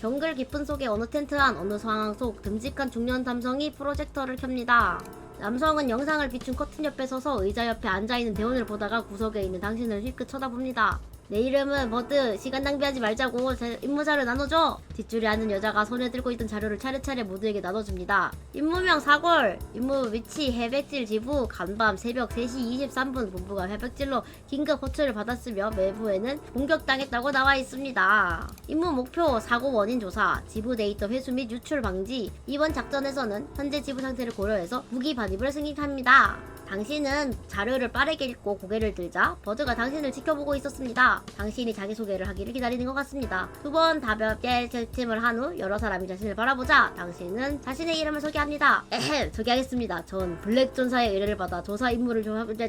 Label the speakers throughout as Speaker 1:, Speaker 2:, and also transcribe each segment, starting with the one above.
Speaker 1: 정글 깊은 속의 어느 텐트 안 어느 상황 속 듬직한 중년 남성이 프로젝터를 켭니다. 남성은 영상을 비춘 커튼 옆에 서서 의자 옆에 앉아있는 대원을 보다가 구석에 있는 당신을 힐끗 쳐다봅니다. 내 이름은 버드. 시간 낭비하지 말자고. 임무자를 나눠줘. 뒷줄에 앉은 여자가 손에 들고 있던 자료를 차례차례 모두에게 나눠줍니다. 임무명 사골. 임무 위치 해백질 지부. 간밤 새벽 3시 23분 본부가 해백질로 긴급 호출을 받았으며 내부에는 공격당했다고 나와 있습니다. 임무 목표 사고 원인 조사. 지부 데이터 회수 및 유출 방지. 이번 작전에서는 현재 지부 상태를 고려해서 무기 반입을 승인합니다. 당신은 자료를 빠르게 읽고 고개를 들자 버드가 당신을 지켜보고 있었습니다. 당신이 자기소개를 하기를 기다리는 것 같습니다. 두 번 가볍게 채팅을 한 후 여러 사람이 자신을 바라보자 당신은 자신의 이름을 소개합니다. 소개하겠습니다. 전 블랙 전사의 의뢰를 받아 조사 임무를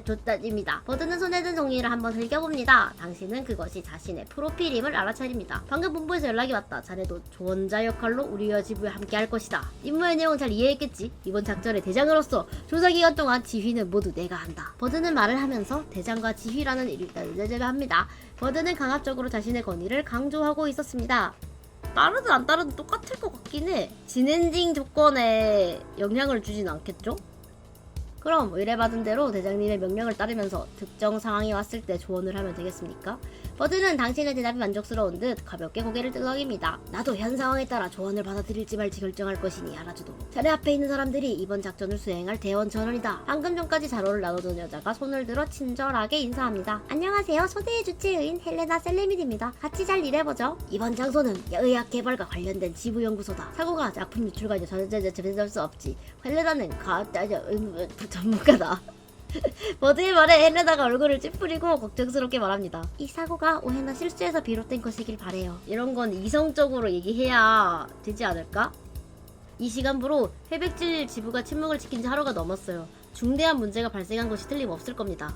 Speaker 1: 줬다입니다. 버드는 손에 든 종이를 한번 흘겨봅니다. 당신은 그것이 자신의 프로필임을 알아차립니다. 방금 본부에서 연락이 왔다. 자네도 조언자 역할로 우리와 지부에 함께 할 것이다. 임무의 내용은 잘 이해했겠지? 이번 작전의 대장으로서 조사 기간 동안 지휘는 모두 내가 한다. 버드는 말을 하면서 대장과 지휘라는 이름을 합니다. 버드는 강압적으로 자신의 권위를 강조하고 있었습니다. 따르든 안 따르든 똑같을 것 같긴 해. 진엔딩 조건에 영향을 주진 않겠죠? 그럼 의뢰받은 대로 대장님의 명령을 따르면서 특정 상황이 왔을 때 조언을 하면 되겠습니까? 버드는 당신의 대답이 만족스러운 듯 가볍게 고개를 끄덕입니다. 나도 현 상황에 따라 조언을 받아들일지 말지 결정할 것이니 알아주도록. 자네 앞에 있는 사람들이 이번 작전을 수행할 대원 전원이다. 방금 전까지 자료를 나눠준 여자가 손을 들어 친절하게 인사합니다. 안녕하세요. 초대의 주치의인 헬레나 셀레밋입니다. 같이 잘 일해보죠. 이번 장소는 의학 개발과 관련된 지부연구소다. 사고가 작품 유출과 전제될 수 없지. 헬레나는 전문가다. 버드의 말에 헬레나가 얼굴을 찌푸리고 걱정스럽게 말합니다. 이 사고가 오해나 실수에서 비롯된 것이길 바래요. 이런 건 이성적으로 얘기해야 되지 않을까? 이 시간부로 해백질 지부가 침묵을 지킨 지 하루가 넘었어요. 중대한 문제가 발생한 것이 틀림없을 겁니다.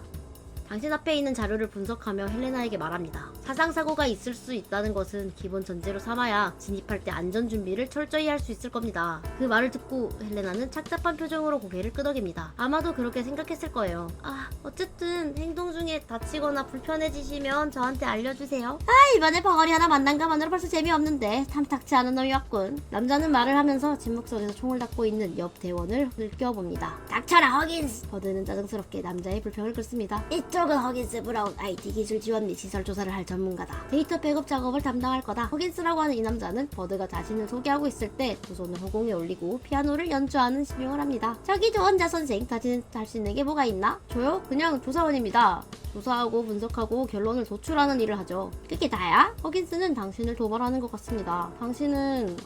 Speaker 1: 당신 앞에 있는 자료를 분석하며 헬레나에게 말합니다. 사상사고가 있을 수 있다는 것은 기본 전제로 삼아야 진입할 때 안전준비를 철저히 할 수 있을 겁니다. 그 말을 듣고 헬레나는 착잡한 표정으로 고개를 끄덕입니다. 아마도 그렇게 생각했을 거예요. 어쨌든 행동 중에 다치거나 불편해지시면 저한테 알려주세요. 이번에 벙어리 하나 만난 것만으로 벌써 재미없는데 탐탁치 않은 놈이 왔군. 남자는 말을 하면서 침묵 속에서 총을 닫고 있는 옆 대원을 흘겨봅니다. 닥쳐라 허긴스! 버드는 짜증스럽게 남자의 불평을 긁습니다. 이쪽은 허긴스 브라운. IT 기술 지원 및 시설 조사를 할 전문가다. 데이터 백업 작업을 담당할 거다. 허긴스라고 하는 이 남자는 버드가 자신을 소개하고 있을 때 두 손을 허공에 올리고 피아노를 연주하는 시명을 합니다. 저기 조언자 선생, 자신 할 수 있는 게 뭐가 있나? 저요? 그냥 조사원입니다. 조사하고 분석하고 결론을 도출하는 일을 하죠. 그게 다야? 허긴스는 당신을 도발하는 것 같습니다. 당신은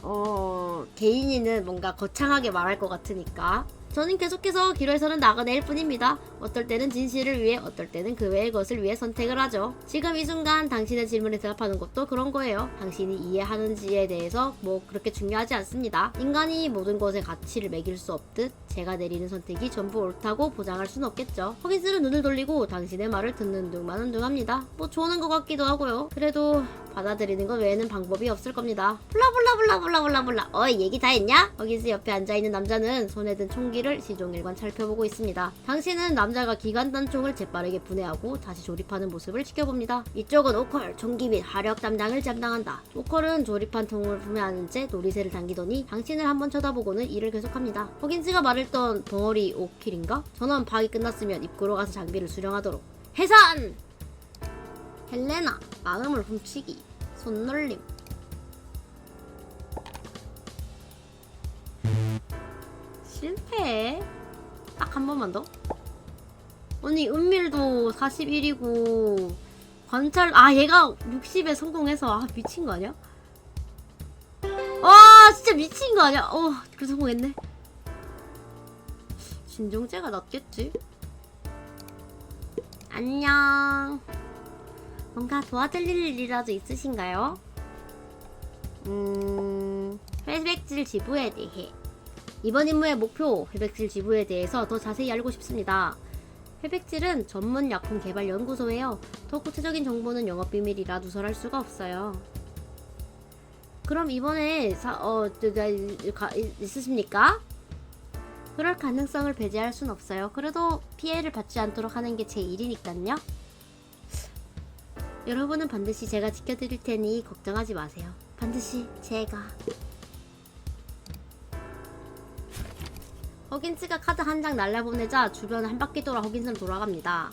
Speaker 1: 개인이는 뭔가 거창하게 말할 것 같으니까 저는 계속해서 기로에서는 나가낼 뿐입니다. 어떨 때는 진실을 위해, 어떨 때는 그 외의 것을 위해 선택을 하죠. 지금 이 순간 당신의 질문에 대답하는 것도 그런 거예요. 당신이 이해하는지에 대해서 뭐 그렇게 중요하지 않습니다. 인간이 모든 것에 가치를 매길 수 없듯 제가 내리는 선택이 전부 옳다고 보장할 순 없겠죠. 허긴스는 눈을 돌리고 당신의 말을 듣는 둥 마는 둥 합니다. 뭐 좋은 것 같기도 하고요. 그래도 받아들이는 것 외에는 방법이 없을 겁니다. 블라블라블라블라블라블라. 어이, 얘기 다 했냐? 허긴스 옆에 앉아있는 남자는 손에 든 총기를 시종일관 살펴보고 있습니다. 당신은 남자가 기관단총을 재빠르게 분해하고 다시 조립하는 모습을 지켜봅니다. 이쪽은 오컬, 총기 및 화력 담당을 담당한다. 오컬은 조립한 총을 분해하는 채 놀이새를 당기더니 당신을 한번 쳐다보고는 일을 계속합니다. 허긴스가 말했던 벙어리 오킬인가? 전원 파악이 끝났으면 입구로 가서 장비를 수령하도록. 해산! 헬레나, 마음을 훔치기, 손놀림. 실패. 딱 한 번만 더. 아니, 은밀도 41이고 관찰 얘가 60에 성공해서 미친 거 아니야? 진짜 미친 거 아니야? 그 성공했네. 진정제가 낫겠지? 안녕. 뭔가 도와드릴 일이라도 있으신가요? 회백질 지부에 대해. 이번 임무의 목표, 회백질 지부에 대해서 더 자세히 알고 싶습니다. 회백질은 전문 약품 개발 연구소예요. 더 구체적인 정보는 영업비밀이라 누설할 수가 없어요. 그럼 이번에 있으십니까? 그럴 가능성을 배제할 순 없어요. 그래도 피해를 받지 않도록 하는 게 제 일이니깐요. 여러분은 반드시 제가 지켜드릴 테니 걱정하지 마세요. 반드시 제가. 허긴스가 카드 한 장 날려보내자 주변을 한 바퀴 돌아 허긴스는 돌아갑니다.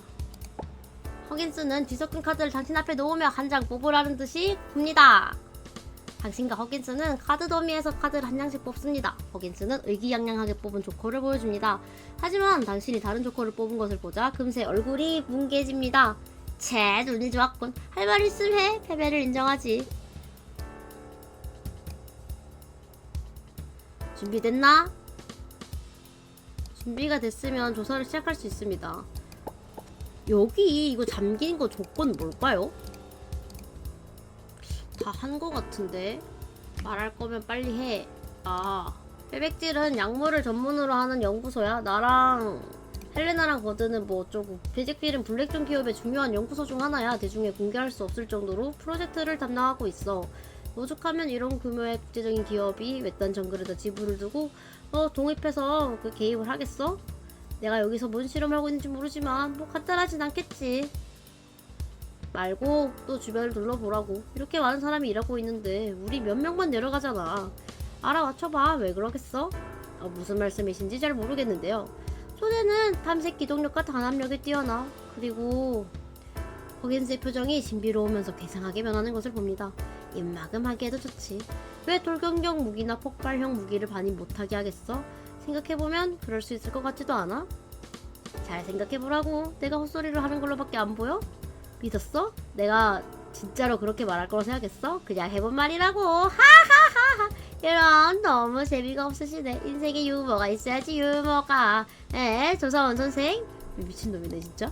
Speaker 1: 허긴스는 뒤섞인 카드를 당신 앞에 놓으며 한 장 뽑으라는 듯이 굽니다. 당신과 허긴스는 카드 더미에서 카드를 한 장씩 뽑습니다. 허긴스는 의기양양하게 뽑은 조커를 보여줍니다. 하지만 당신이 다른 조커를 뽑은 것을 보자 금세 얼굴이 뭉개집니다. 채, 눈이 좋았군. 할 말 있음 해. 패배를 인정하지. 준비됐나? 준비가 됐으면 조사를 시작할 수 있습니다. 여기 이거 잠긴 거 조건 뭘까요? 다 한 거 같은데. 말할 거면 빨리 해. 아, 회백질은 약물을 전문으로 하는 연구소야. 나랑 헬레나랑 버드는 뭐 어쩌고. 베잭필은 블랙존 기업의 중요한 연구소 중 하나야. 대중에 공개할 수 없을 정도로 프로젝트를 담당하고 있어. 오죽하면 이런 규모의 국제적인 기업이 외딴 정글에다 지부를 두고 독립해서 그 개입을 하겠어? 내가 여기서 뭔 실험하고 있는지 모르지만 뭐 간단하진 않겠지. 말고 또 주변을 둘러보라고. 이렇게 많은 사람이 일하고 있는데 우리 몇 명만 내려가잖아. 알아맞혀봐. 왜 그러겠어? 무슨 말씀이신지 잘 모르겠는데요. 소대는 탐색 기동력과 단합력이 뛰어나. 그리고 허긴스의 표정이 신비로우면서 괴상하게 변하는 것을 봅니다. 입막음하기에도 좋지. 왜 돌격용 무기나 폭발형 무기를 반입 못하게 하겠어? 생각해보면 그럴 수 있을 것 같지도 않아? 잘 생각해보라고. 내가 헛소리를 하는 걸로밖에 안 보여? 믿었어? 내가 진짜로 그렇게 말할 거라고 생각했어? 그냥 해본 말이라고. 하하하하. 이런 너무 재미가 없으시네. 인생에 유머가 있어야지. 유머가. 조사원 선생? 미친놈이네 진짜.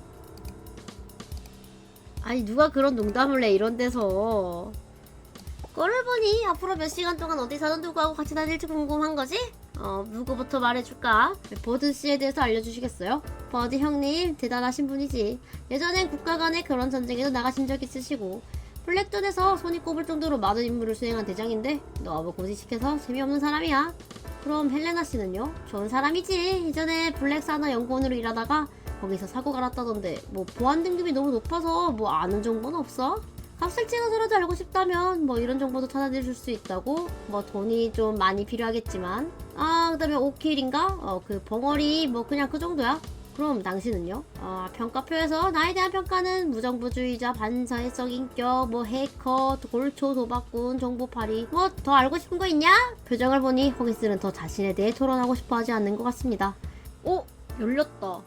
Speaker 1: 아니 누가 그런 농담을 해 이런 데서. 꼴을 보니 앞으로 몇 시간 동안 어디 사는 누구하고 같이 다닐지 궁금한 거지? 누구부터 말해줄까? 버드 씨에 대해서 알려주시겠어요? 버드 형님 대단하신 분이지. 예전엔 국가 간의 그런 전쟁에도 나가신 적 있으시고 블랙존에서 손이 꼽을 정도로 많은 임무를 수행한 대장인데 너무 고지식해서 재미없는 사람이야. 그럼 헬레나 씨는요? 좋은 사람이지. 이전에 블랙 사나 연구원으로 일하다가 거기서 사고가 났다던데 뭐 보안 등급이 너무 높아서 뭐 아는 정보는 없어? 값을 찍어서라도 알고 싶다면 뭐 이런 정보도 찾아줄 수 있다고. 뭐 돈이 좀 많이 필요하겠지만. 그 다음에 오킬인가? 그 벙어리 뭐 그냥 그 정도야. 그럼 당신은요? 평가표에서 나에 대한 평가는 무정부주의자, 반사회적 인격, 뭐 해커, 골초, 도박꾼, 정보파리. 뭐 더 알고 싶은 거 있냐? 표정을 보니 허기스는 더 자신에 대해 토론하고 싶어 하지 않는 것 같습니다. 열렸다.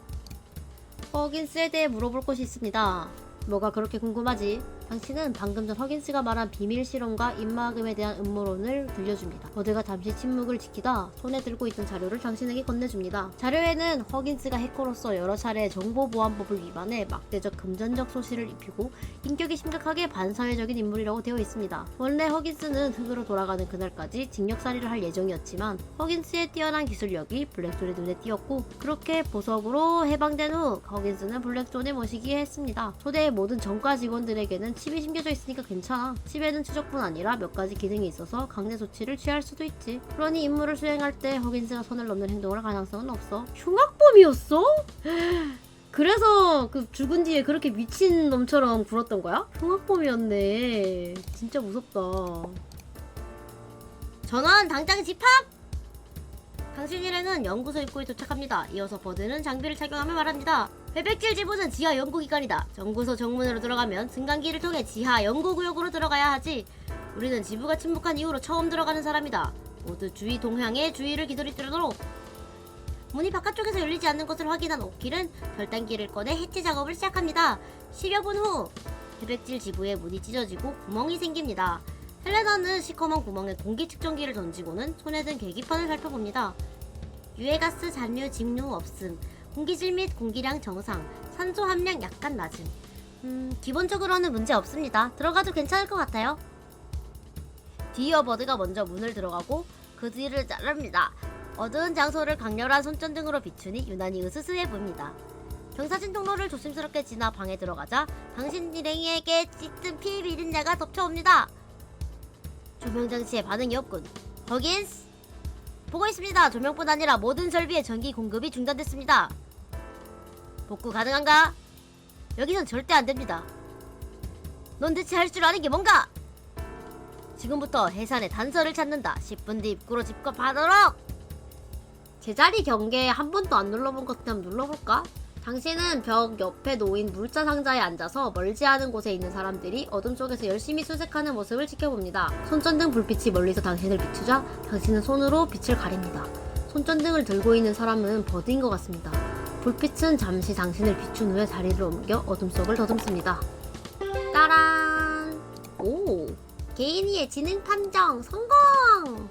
Speaker 1: 허긴스에 대해 물어볼 것이 있습니다. 뭐가 그렇게 궁금하지? 당신은 방금 전 허긴스가 말한 비밀 실험과 입막음에 대한 음모론을 들려줍니다. 버드가 잠시 침묵을 지키다 손에 들고 있던 자료를 당신에게 건네줍니다. 자료에는 허긴스가 해커로서 여러 차례 정보보안법을 위반해 막대적 금전적 소실을 입히고 인격이 심각하게 반사회적인 인물이라고 되어 있습니다. 원래 허긴스는 흙으로 돌아가는 그날까지 징역살이를 할 예정이었지만 허긴스의 뛰어난 기술력이 블랙존의 눈에 띄었고 그렇게 보석으로 해방된 후 허긴스는 블랙존에 모시기에 했습니다. 소대의 모든 전과 직원들에게는 칩이 심겨져 있으니까 괜찮아. 칩에는 추적뿐 아니라 몇 가지 기능이 있어서 강제 조치를 취할 수도 있지. 그러니 임무를 수행할 때 허긴스가 선을 넘는 행동을 할 가능성은 없어. 흉악범이었어? 그래서 그 죽은 뒤에 그렇게 미친놈처럼 굴었던 거야? 흉악범이었네. 진짜 무섭다. 전원 당장 집합! 당신 일에는 연구소 입구에 도착합니다. 이어서 버드는 장비를 착용하며 말합니다. 회백질 지부는 지하 연구기관이다. 연구소 정문으로 들어가면 승강기를 통해 지하 연구구역으로 들어가야 하지. 우리는 지부가 침묵한 이후로 처음 들어가는 사람이다. 모두 주위 동향에 주의를 기울이도록. 문이 바깥쪽에서 열리지 않는 것을 확인한 오킬은 절단기를 꺼내 해체 작업을 시작합니다. 10여 분 후 회백질 지부의 문이 찢어지고 구멍이 생깁니다. 헬레나는 시커먼 구멍에 공기 측정기를 던지고는 손에 든 계기판을 살펴봅니다. 유해가스 잔류 직류 없음. 공기질 및 공기량 정상. 산소 함량 약간 낮음. 기본적으로는 문제 없습니다. 들어가도 괜찮을 것 같아요. 디어버드가 먼저 문을 들어가고 그 뒤를 따릅니다. 어두운 장소를 강렬한 손전등으로 비추니 유난히 으스스해 보입니다. 경사진 통로를 조심스럽게 지나 방에 들어가자 당신 일행에게 짙은 피 비린내가 덮쳐옵니다. 조명장치에 반응이 없군. 허긴스? 보고 있습니다. 조명뿐 아니라 모든 설비의 전기 공급이 중단됐습니다. 복구 가능한가? 여기선 절대 안됩니다. 넌 대체 할 줄 아는 게 뭔가? 지금부터 해산의 단서를 찾는다. 10분 뒤 입구로 집합하도록. 제자리 경계에 한 번도 안 눌러본 것 같아. 한번 눌러볼까? 당신은 벽 옆에 놓인 물자 상자에 앉아서 멀지 않은 곳에 있는 사람들이 어둠 속에서 열심히 수색하는 모습을 지켜봅니다. 손전등 불빛이 멀리서 당신을 비추자 당신은 손으로 빛을 가립니다. 손전등을 들고 있는 사람은 버드인 것 같습니다. 불빛은 잠시 당신을 비춘 후에 자리를 옮겨 어둠 속을 더듬습니다. 따란! 오! 개인이의 지능 판정 성공!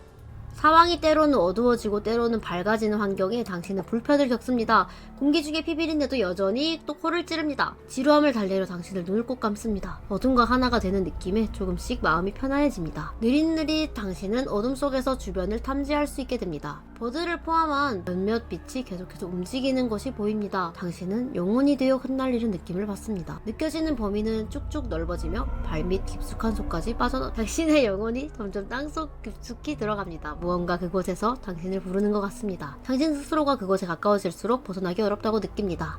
Speaker 1: 상황이 때로는 어두워지고 때로는 밝아지는 환경에 당신은 불편을 겪습니다. 공기 중에 피비린내도 여전히 또 코를 찌릅니다. 지루함을 달래려 당신을 눈을 꼭 감습니다. 어둠과 하나가 되는 느낌에 조금씩 마음이 편안해집니다. 느릿느릿 당신은 어둠 속에서 주변을 탐지할 수 있게 됩니다. 버드를 포함한 몇몇 빛이 계속해서 움직이는 것이 보입니다. 당신은 영혼이 되어 흩날리는 느낌을 받습니다. 느껴지는 범위는 쭉쭉 넓어지며 발밑 깊숙한 속까지 당신의 영혼이 점점 땅속 깊숙이 들어갑니다. 무언가 그곳에서 당신을 부르는 것 같습니다. 당신 스스로가 그곳에 가까워질수록 벗어나기 어렵다고 느낍니다.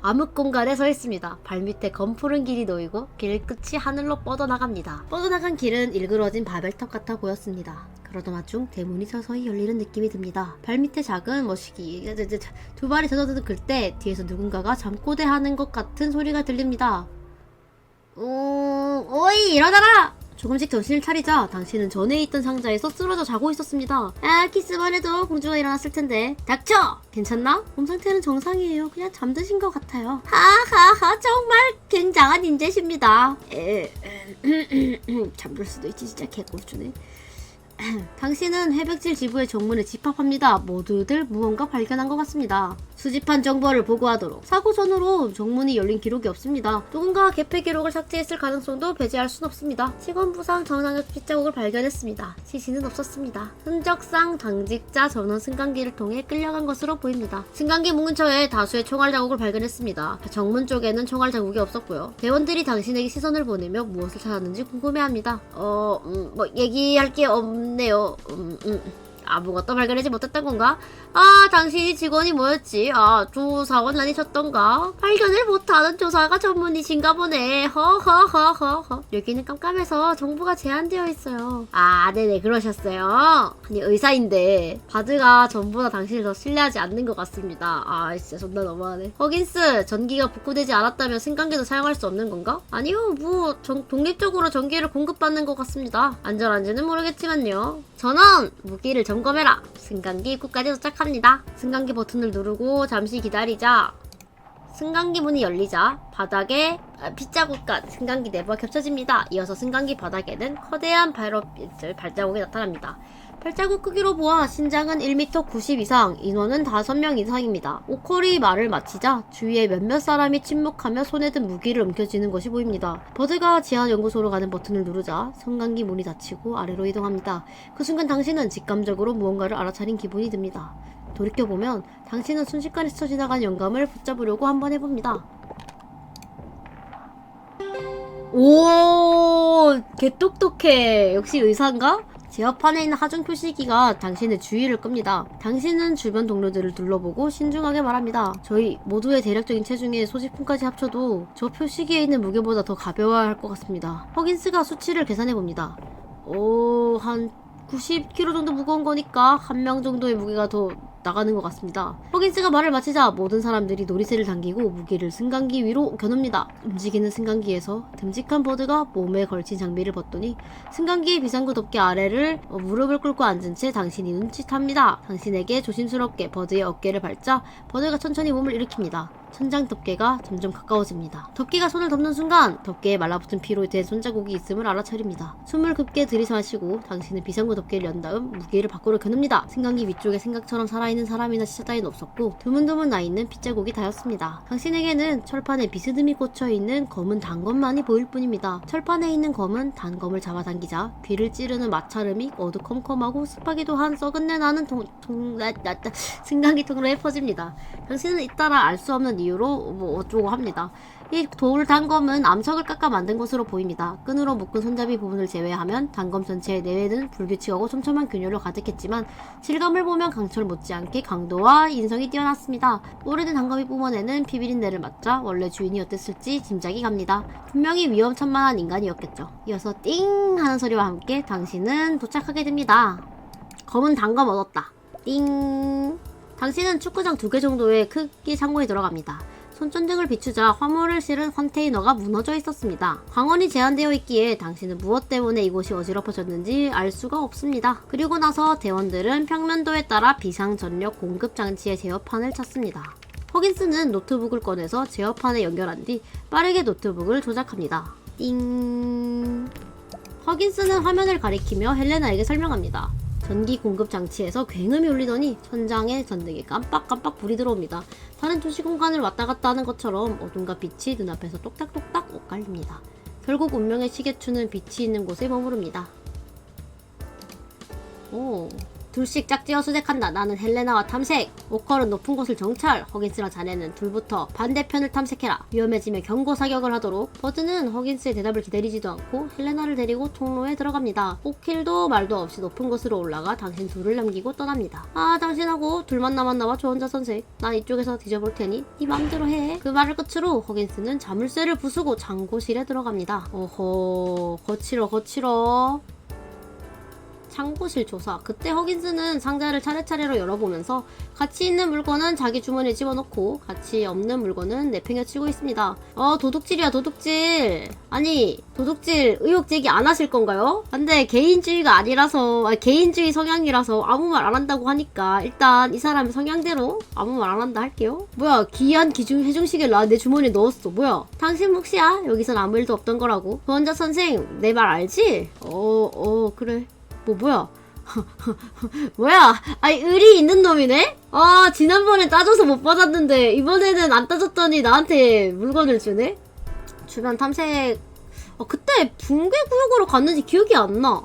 Speaker 1: 암흑 공간에 서 있습니다. 발밑에 검푸른 길이 놓이고 길 끝이 하늘로 뻗어나갑니다. 뻗어나간 길은 일그러진 바벨탑 같아 보였습니다. 그러던 와중 대문이 서서히 열리는 느낌이 듭니다. 발밑에 작은 머시기 두 발이 젖어드는 그때 뒤에서 누군가가 잠꼬대하는 것 같은 소리가 들립니다. 오이 일어나라! 조금씩 정신을 차리자 당신은 전에 있던 상자에서 쓰러져 자고 있었습니다. 키스만 해도 공주가 일어났을 텐데. 닥쳐! 괜찮나? 몸 상태는 정상이에요. 그냥 잠드신 것 같아요. 하하하 정말 굉장한 인재십니다. 잠들 수도 있지 진짜 개꼴주네. 당신은 해백질 지부의 정문에 집합합니다. 모두들 무언가 발견한 것 같습니다. 수집한 정보를 보고하도록. 사고 전후로 정문이 열린 기록이 없습니다. 누군가 개폐 기록을 삭제했을 가능성도 배제할 순 없습니다. 직원 부상 정상적 핏자국을 발견했습니다. 시신은 없었습니다. 흔적상 당직자 전원 승강기를 통해 끌려간 것으로 보입니다. 승강기 문 근처에 다수의 총알 자국을 발견했습니다. 정문 쪽에는 총알 자국이 없었고요. 대원들이 당신에게 시선을 보내며 무엇을 찾았는지 궁금해합니다. 얘기할 게 없네요. 아무것도 발견하지 못했던 건가? 당신이 직원이 뭐였지? 조사원 아니셨던가? 발견을 못하는 조사가 전문이신가 보네. 허허허허허. 여기는 깜깜해서 정보가 제한되어 있어요. 네네 그러셨어요. 아니 의사인데 바드가 전보다 당신을 더 신뢰하지 않는 것 같습니다. 진짜 존나 너무하네. 허긴스, 전기가 복구되지 않았다면 승강기도 사용할 수 없는 건가? 아니요, 독립적으로 전기를 공급받는 것 같습니다. 안전한지는 모르겠지만요. 전원! 무기를 점검해라. 승강기 입구까지 도착합니다. 승강기 버튼을 누르고 잠시 기다리자 승강기 문이 열리자 바닥에 핏자국과 승강기 내부가 겹쳐집니다. 이어서 승강기 바닥에는 커다란 발자국이 나타납니다. 발자국 크기로 보아 신장은 1m 90 이상, 인원은 5명 이상입니다. 오컬이 말을 마치자 주위에 몇몇 사람이 침묵하며 손에 든 무기를 움켜쥐는 것이 보입니다. 버드가 지하 연구소로 가는 버튼을 누르자 승강기 문이 닫히고 아래로 이동합니다. 그 순간 당신은 직감적으로 무언가를 알아차린 기분이 듭니다. 돌이켜보면 당신은 순식간에 스쳐 지나간 영감을 붙잡으려고 한번 해봅니다. 오, 개똑똑해. 역시 의사인가? 제어판에 있는 하중 표시기가 당신의 주의를 끕니다. 당신은 주변 동료들을 둘러보고 신중하게 말합니다. 저희 모두의 대략적인 체중에 소지품까지 합쳐도 저 표시기에 있는 무게보다 더 가벼워야 할 것 같습니다. 허긴스가 수치를 계산해봅니다. 한 90kg 정도 무거운 거니까 한 명 정도의 무게가 더 나가는 것 같습니다. 허긴스가 말을 마치자 모든 사람들이 노리쇠를 당기고 무기를 승강기 위로 겨눕니다. 움직이는 승강기에서 듬직한 버드가 몸에 걸친 장비를 벗더니 승강기의 비상구 덮개 아래를 무릎을 꿇고 앉은 채 당신이 눈짓합니다. 당신에게 조심스럽게 버드의 어깨를 밟자 버드가 천천히 몸을 일으킵니다. 천장 덮개가 점점 가까워집니다. 덮개가 손을 덮는 순간 덮개에 말라붙은 피로 된 손자국이 있음을 알아차립니다. 숨을 깊게 들이마시고 당신은 비상구 덮개를 연 다음 무게를 밖으로 겨눕니다. 승강기 위쪽에 생각처럼 살아있는 사람이나 시체 따위는 없었고 드문드문 나있는 핏자국이 다였습니다. 당신에게는 철판에 비스듬히 꽂혀있는 검은 단검만이 보일 뿐입니다. 철판에 있는 검은 단검을 잡아당기자 귀를 찌르는 마찰음이 어두컴컴하고 습하기도 한 썩은 내 나는 승강기 통로에 퍼집니다. 당신은 잇따라 알 수 없는 이유로 뭐 어쩌고 합니다. 이 돌 단검은 암석을 깎아 만든 것으로 보입니다. 끈으로 묶은 손잡이 부분을 제외하면 단검 전체의 내외는 불규칙하고 촘촘한 균열로 가득했지만 질감을 보면 강철 못지않게 강도와 인성이 뛰어났습니다. 오래된 단검이 뿜어내는 피비린내를 맡자 원래 주인이 어땠을지 짐작이 갑니다. 분명히 위험천만한 인간이었겠죠. 이어서 띵 하는 소리와 함께 당신은 도착하게 됩니다. 검은 단검 얻었다. 띵. 당신은 축구장 2개 정도의 크기 창고에 들어갑니다. 손전등을 비추자 화물을 실은 컨테이너가 무너져 있었습니다. 광원이 제한되어 있기에 당신은 무엇 때문에 이곳이 어지럽혀졌는지 알 수가 없습니다. 그리고 나서 대원들은 평면도에 따라 비상전력 공급 장치의 제어판을 찾습니다. 허긴스는 노트북을 꺼내서 제어판에 연결한 뒤 빠르게 노트북을 조작합니다. 띵. 허긴스는 화면을 가리키며 헬레나에게 설명합니다. 전기 공급 장치에서 굉음이 울리더니 천장에 전등에 깜빡깜빡 불이 들어옵니다. 다른 도시 공간을 왔다 갔다 하는 것처럼 어둠과 빛이 눈앞에서 똑딱똑딱 엇갈립니다. 결국 운명의 시계추는 빛이 있는 곳에 머무릅니다. 오. 둘씩 짝지어 수색한다. 나는 헬레나와 탐색. 오컬은 높은 곳을 정찰. 허긴스랑 자네는 둘부터 반대편을 탐색해라. 위험해지면 경고 사격을 하도록. 버드는 허긴스의 대답을 기다리지도 않고 헬레나를 데리고 통로에 들어갑니다. 오킬도 말도 없이 높은 곳으로 올라가 당신 둘을 남기고 떠납니다. 아, 당신하고 둘만 남았나봐. 저 혼자 선색. 난 이쪽에서 뒤져볼 테니 네 맘대로 해. 그 말을 끝으로 허긴스는 자물쇠를 부수고 창고실에 들어갑니다. 어허, 거칠어. 창고실 조사. 그때 허긴스는 상자를 차례차례로 열어보면서 가치 있는 물건은 자기 주머니에 집어넣고 가치 없는 물건은 내팽겨치고 있습니다. 도둑질이야, 도둑질. 아니, 도둑질 의혹 제기 안 하실 건가요? 근데 개인주의가 아니라서, 개인주의 성향이라서 아무 말 안 한다고 하니까 일단 이 사람의 성향대로 아무 말 안 한다 할게요. 뭐야, 기이한 해중시계를 나 내 주머니에 넣었어. 뭐야, 당신 몫이야. 여기선 아무 일도 없던 거라고. 보원자 선생, 내 말 알지? 그래. 뭐야? 뭐야? 아니, 의리 있는 놈이네? 아, 지난번에 따져서 못 받았는데 이번에는 안 따졌더니 나한테 물건을 주네? 주변 탐색... 그때 붕괴구역으로 갔는지 기억이 안 나.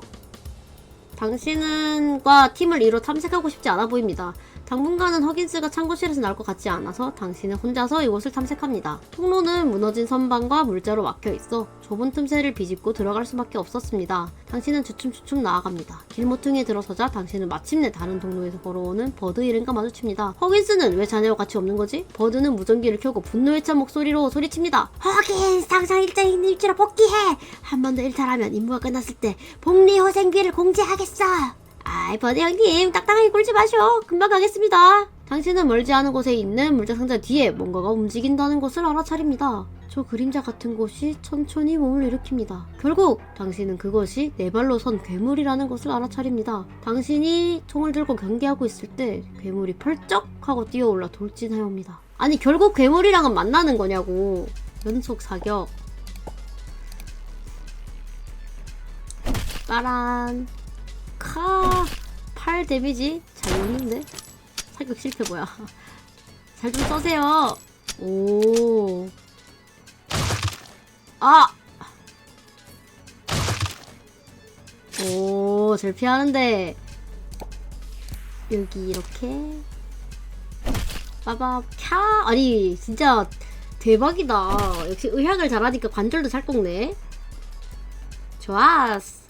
Speaker 1: 당신과 팀을 이뤄 탐색하고 싶지 않아 보입니다. 당분간은 허긴스가 창고실에서 나올 것 같지 않아서 당신은 혼자서 이곳을 탐색합니다. 통로는 무너진 선반과 물자로 막혀있어 좁은 틈새를 비집고 들어갈 수밖에 없었습니다. 당신은 주춤주춤 나아갑니다. 길모퉁이에 들어서자 당신은 마침내 다른 통로에서 걸어오는 버드 일행과 마주칩니다. 허긴스는 왜 자네와 같이 없는 거지? 버드는 무전기를 켜고 분노에 찬 목소리로 소리칩니다. 허긴스, 당장 일주일로 복귀해! 한 번 더 일탈하면 임무가 끝났을 때 복리호생비를 공제하겠어! 아이, 버드 형님, 딱딱하게 굴지 마셔. 금방 가겠습니다. 당신은 멀지 않은 곳에 있는 물자 상자 뒤에 뭔가가 움직인다는 것을 알아차립니다. 저 그림자 같은 곳이 천천히 몸을 일으킵니다. 결국 당신은 그것이 네 발로 선 괴물이라는 것을 알아차립니다. 당신이 총을 들고 경계하고 있을 때 괴물이 펄쩍 하고 뛰어올라 돌진해옵니다. 아니, 결국 괴물이랑은 만나는 거냐고. 연속 사격. 빠란. 8 데미지? 잘 넣는데? 사격 실패 뭐야. 잘 좀 써세요. 오. 오, 잘 피하는데. 여기 이렇게. 빠밥, 캬. 아니, 진짜 대박이다. 역시 의학을 잘하니까 관절도 잘 꺾네. 좋았어.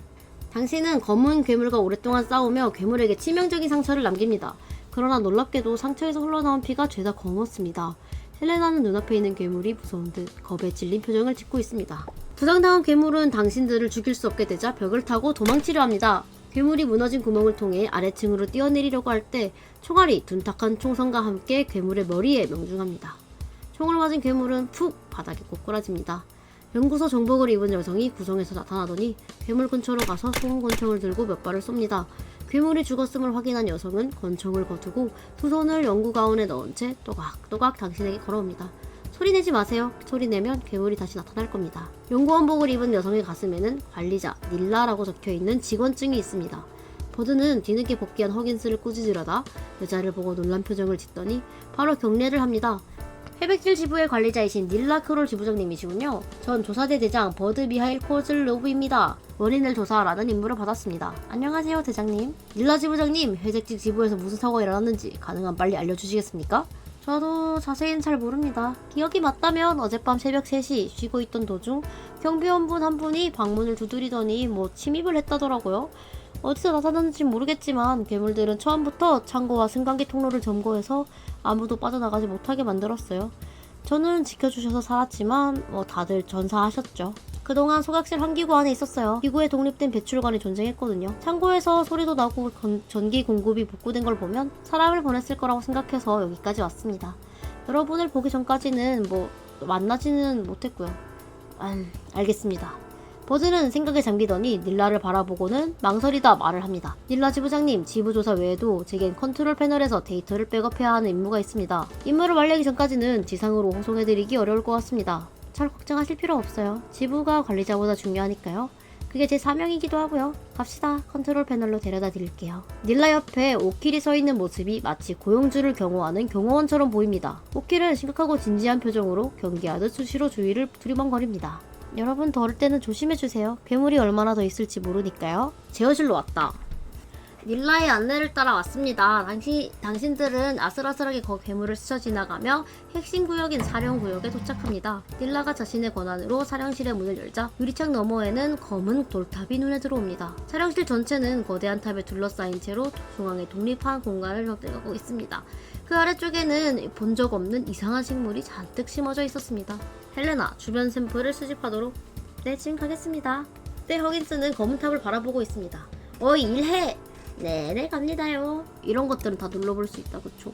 Speaker 1: 당신은 검은 괴물과 오랫동안 싸우며 괴물에게 치명적인 상처를 남깁니다. 그러나 놀랍게도 상처에서 흘러나온 피가 죄다 검었습니다. 헬레나는 눈앞에 있는 괴물이 무서운 듯 겁에 질린 표정을 짓고 있습니다. 부상당한 괴물은 당신들을 죽일 수 없게 되자 벽을 타고 도망치려 합니다. 괴물이 무너진 구멍을 통해 아래층으로 뛰어내리려고 할 때 총알이 둔탁한 총성과 함께 괴물의 머리에 명중합니다. 총을 맞은 괴물은 푹 바닥에 꼬꾸라집니다. 연구소 정복을 입은 여성이 구성에서 나타나더니 괴물 근처로 가서 소음 권총을 들고 몇 발을 쏩니다. 괴물이 죽었음을 확인한 여성은 권총을 거두고 두 손을 연구 가운에 넣은 채 또각또각 당신에게 걸어옵니다. 소리내지 마세요. 소리내면 괴물이 다시 나타날 겁니다. 연구원복을 입은 여성의 가슴에는 관리자 닐라라고 적혀있는 직원증이 있습니다. 버드는 뒤늦게 복귀한 허긴스를 꾸짖으려다 여자를 보고 놀란 표정을 짓더니 바로 경례를 합니다. 회백질 지부의 관리자이신 닐라 크롤 지부장님이시군요. 전 조사대 대장 버드 미하일 코즐로브입니다. 원인을 조사하라는 임무를 받았습니다. 안녕하세요, 대장님. 닐라 지부장님, 회백질 지부에서 무슨 사고가 일어났는지 가능한 빨리 알려주시겠습니까? 저도 자세히는 잘 모릅니다. 기억이 맞다면 어젯밤 새벽 3시 쉬고 있던 도중 경비원분 한 분이 방문을 두드리더니 뭐 침입을 했다더라고요. 어디서 나타났는지 모르겠지만 괴물들은 처음부터 창고와 승강기 통로를 점거해서 아무도 빠져나가지 못하게 만들었어요. 저는 지켜주셔서 살았지만 다들 전사하셨죠. 그동안 소각실 한 기구 안에 있었어요. 기구에 독립된 배출관이 존재했거든요. 창고에서 소리도 나고 전기 공급이 복구된 걸 보면 사람을 보냈을 거라고 생각해서 여기까지 왔습니다. 여러분을 보기 전까지는 만나지는 못했고요. 알겠습니다. 버즈는 생각에 잠기더니 닐라를 바라보고는 망설이다 말을 합니다. 닐라 지부장님, 지부조사 외에도 제겐 컨트롤 패널에서 데이터를 백업해야 하는 임무가 있습니다. 임무를 완료하기 전까지는 지상으로 호송해드리기 어려울 것 같습니다. 잘 걱정하실 필요 없어요. 지부가 관리자보다 중요하니까요. 그게 제 사명이기도 하고요. 갑시다. 컨트롤 패널로 데려다 드릴게요. 닐라 옆에 오킬이 서 있는 모습이 마치 고용주를 경호하는 경호원처럼 보입니다. 오킬은 심각하고 진지한 표정으로 경계하듯 수시로 주위를 두리번거립니다. 여러분 더울 때는 조심해주세요. 괴물이 얼마나 더 있을지 모르니까요. 제어실로 왔다. 닐라의 안내를 따라 왔습니다. 당신들은 아슬아슬하게 괴물을 스쳐 지나가며 핵심 구역인 사령구역에 도착합니다. 닐라가 자신의 권한으로 사령실의 문을 열자 유리창 너머에는 검은 돌탑이 눈에 들어옵니다. 사령실 전체는 거대한 탑에 둘러싸인 채로 중앙에 독립한 공간을 형성하고 있습니다. 그 아래쪽에는 본 적 없는 이상한 식물이 잔뜩 심어져 있었습니다. 헬레나, 주변 샘플을 수집하도록. 네, 지금 가겠습니다. 네, 허긴스는 검은 탑을 바라보고 있습니다. 어이, 일해! 네네, 갑니다요. 이런 것들은 다 눌러볼 수 있다, 그쵸?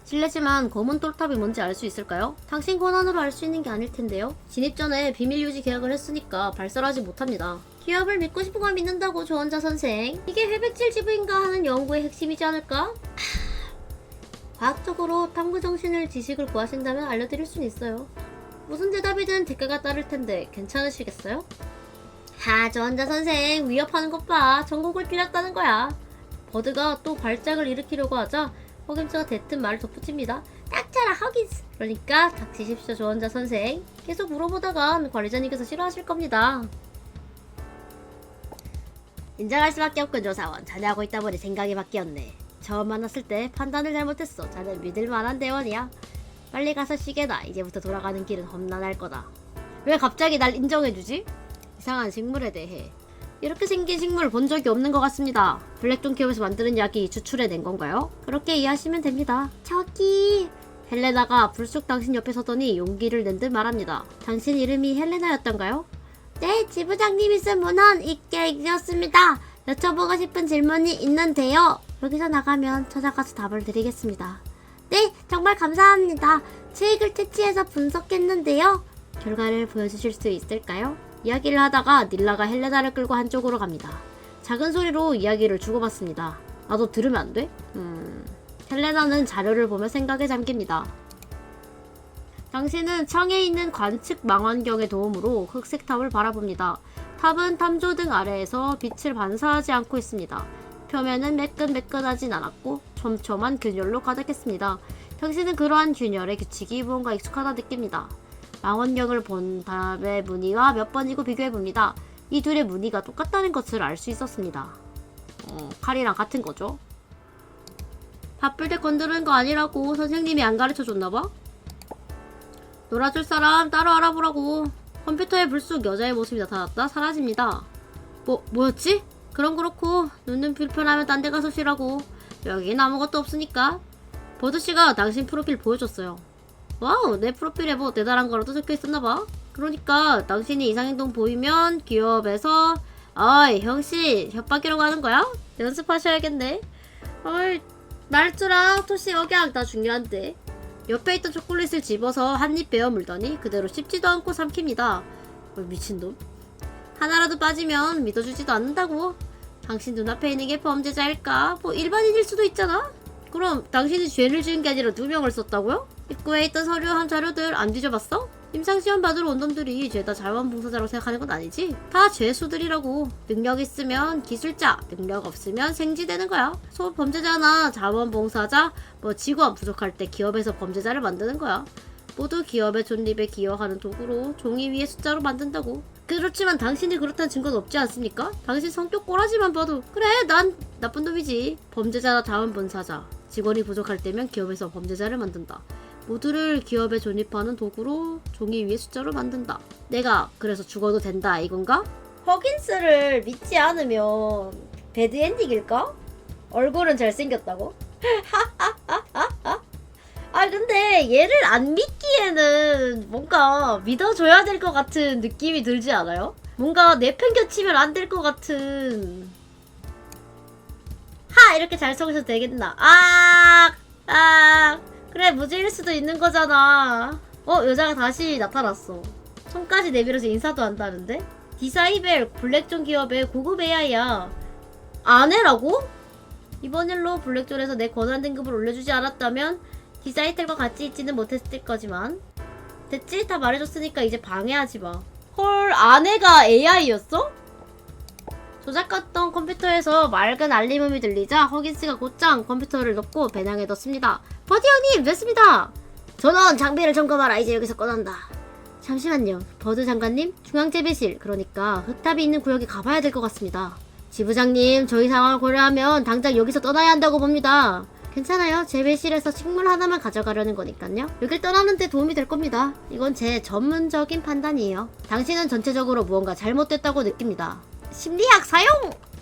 Speaker 1: 실례지만 검은 똘탑이 뭔지 알 수 있을까요? 당신 권한으로 알 수 있는 게 아닐 텐데요. 진입 전에 비밀 유지 계약을 했으니까 발설하지 못합니다. 기업을 믿고 싶은 걸 믿는다고, 조언자 선생. 이게 회백질 지부인가 하는 연구의 핵심이지 않을까? 과학적으로 탐구 정신을 지식을 구하신다면 알려드릴 수는 있어요. 무슨 대답이든 대가가 따를 텐데 괜찮으시겠어요? 조언자 선생, 위협하는 것 봐. 전곡을 찔렸다는 거야. 버드가 또 발작을 일으키려고 하자 허김스가 대뜸 말을 덧붙입니다. 닥쳐라, 허긴스. 그러니까 닥치십시오, 조언자 선생. 계속 물어보다간 관리자님께서 싫어하실 겁니다. 인정할 수밖에 없군, 조사원. 자네하고 있다 보니 생각이 바뀌었네. 처음 만났을 때 판단을 잘못했어. 자네 믿을 만한 대원이야. 빨리 가서 쉬게나. 이제부터 돌아가는 길은 험난할 거다. 왜 갑자기 날 인정해주지? 이상한 식물에 대해. 이렇게 생긴 식물 본 적이 없는 것 같습니다. 블랙존 기업에서 만드는 약이 추출해낸 건가요? 그렇게 이해하시면 됩니다. 저기... 헬레나가 불쑥 당신 옆에 서더니 용기를 낸 듯 말합니다. 당신 이름이 헬레나였던가요? 네, 지부장님이 쓴 문헌 있게 읽었습니다. 여쭤보고 싶은 질문이 있는데요. 여기서 나가면 찾아가서 답을 드리겠습니다. 네, 정말 감사합니다. 책을 채취해서 분석했는데요. 결과를 보여주실 수 있을까요? 이야기를 하다가 닐라가 헬레나를 끌고 한쪽으로 갑니다. 작은 소리로 이야기를 주고받습니다. 나도 들으면 안 돼? 헬레나는 자료를 보며 생각에 잠깁니다. 당신은 창에 있는 관측 망원경의 도움으로 흑색 탑을 바라봅니다. 탑은 탐조등 아래에서 빛을 반사하지 않고 있습니다. 표면은 매끈매끈하진 않았고 촘촘한 균열로 가득했습니다. 당신은 그러한 균열의 규칙이 무언가 익숙하다 느낍니다. 망원경을 본 탑의 무늬와 몇 번이고 비교해봅니다. 이 둘의 무늬가 똑같다는 것을 알 수 있었습니다. 칼이랑 같은 거죠. 바쁠 때 건드는 거 아니라고 선생님이 안 가르쳐줬나봐? 놀아줄 사람 따로 알아보라고. 컴퓨터에 불쑥 여자의 모습이 나타났다 사라집니다. 뭐였지? 그럼 그렇고 눈은 불편하면 딴 데 가서 쉬라고. 여긴 아무것도 없으니까. 버드씨가 당신 프로필 보여줬어요. 와우, 내 프로필에 뭐 대단한 거라도 적혀있었나봐. 그러니까 당신이 이상행동 보이면 기업에서 어이 형씨 협박이라고 하는 거야? 연습하셔야겠네. 말투랑 토시 억양 다 중요한데. 옆에 있던 초콜릿을 집어서 한 입 베어 물더니 그대로 씹지도 않고 삼킵니다. 미친놈. 하나라도 빠지면 믿어주지도 않는다고. 당신 눈앞에 있는 게 범죄자일까? 일반인일 수도 있잖아? 그럼 당신이 죄를 지은 게 아니라 2명을 썼다고요? 입구에 있던 서류 한 자료들 안 뒤져봤어? 임상시험 받으러 온 놈들이 죄다 자원봉사자라고 생각하는 건 아니지? 다 죄수들이라고. 능력 있으면 기술자, 능력 없으면 생쥐되는 거야. 범죄자나 자원봉사자, 직원 부족할 때 기업에서 범죄자를 만드는 거야. 모두 기업의 존립에 기여하는 도구로 종이 위에 숫자로 만든다고. 그렇지만 당신이 그렇다는 증거는 없지 않습니까? 당신 성격 꼬라지만 봐도 그래 난 나쁜 놈이지. 범죄자나 자원봉사자 직원이 부족할 때면 기업에서 범죄자를 만든다. 모두를 기업에 존입하는 도구로 종이 위에 숫자로 만든다. 내가 그래서 죽어도 된다 이건가? 허긴스를 믿지 않으면 배드엔딩일까? 얼굴은 잘생겼다고? 아 근데 얘를 안 믿기에는 뭔가 믿어줘야 될 것 같은 느낌이 들지 않아요? 뭔가 내팽겨치면 안 될 것 같은. 하! 이렇게 잘 적으셔도 되겠나? 그래 무죄일 수도 있는 거잖아. 여자가 다시 나타났어. 손까지 내밀어서 인사도 한다는데? 디사이벨 블랙존 기업의 고급 AI야. 아내라고? 이번 일로 블랙존에서 내 권한 등급을 올려주지 않았다면 디사이텔과 같이 있지는 못했을 거지만 됐지? 다 말해줬으니까 이제 방해하지 마. 헐, 아내가 AI였어? 조작했던 컴퓨터에서 맑은 알림음이 들리자 허긴스가 곧장 컴퓨터를 넣고 배낭에 넣습니다. 버디 형님, 됐습니다. 전원 장비를 점검하라. 이제 여기서 꺼낸다. 잠시만요. 버드 장관님, 중앙재배실, 그러니까 흙탑이 있는 구역에 가봐야 될 것 같습니다. 지부장님, 저희 상황을 고려하면 당장 여기서 떠나야 한다고 봅니다. 괜찮아요. 재배실에서 식물 하나만 가져가려는 거니까요. 여길 떠나는 데 도움이 될 겁니다. 이건 제 전문적인 판단이에요. 당신은 전체적으로 무언가 잘못됐다고 느낍니다. 심리학 사용!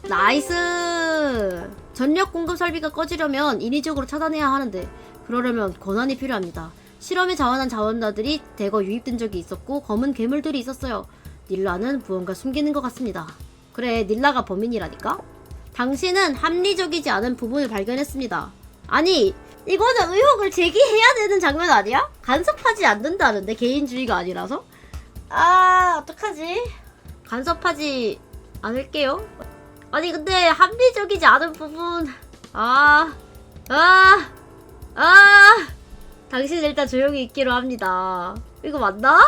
Speaker 1: 나이스! 전력 공급 설비가 꺼지려면 인위적으로 차단해야 하는데 그러려면 권한이 필요합니다. 실험에 자원한 자원자들이 대거 유입된 적이 있었고 검은 괴물들이 있었어요. 닐라는 무언가 숨기는 것 같습니다. 그래, 닐라가 범인이라니까? 당신은 합리적이지 않은 부분을 발견했습니다. 아니, 이거는 의혹을 제기해야 되는 장면 아니야? 간섭하지 않는다는데, 개인주의가 아니라서? 어떡하지? 간섭하지 않을게요. 아니, 근데 합리적이지 않은 부분... 당신 일단 조용히 있기로 합니다. 이거 맞나?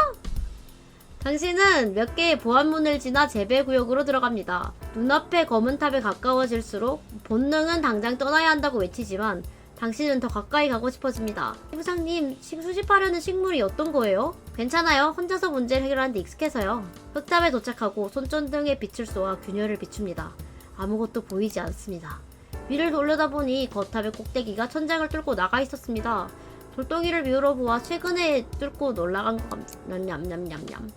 Speaker 1: 당신은 몇 개의 보안문을 지나 재배구역으로 들어갑니다. 눈앞의 검은 탑에 가까워질수록 본능은 당장 떠나야 한다고 외치지만 당신은 더 가까이 가고 싶어집니다. 부장님, 수집하려는 식물이 어떤 거예요? 괜찮아요. 혼자서 문제를 해결하는데 익숙해서요. 흙탑에 도착하고 손전등에 빛을 쏘아 균열을 비춥니다. 아무것도 보이지 않습니다. 위를 올려다보니 거탑의 꼭대기가 천장을 뚫고 나가 있었습니다. 돌덩이를 위로 보아 최근에 뚫고 올라간 것 냠냠냠냠냠.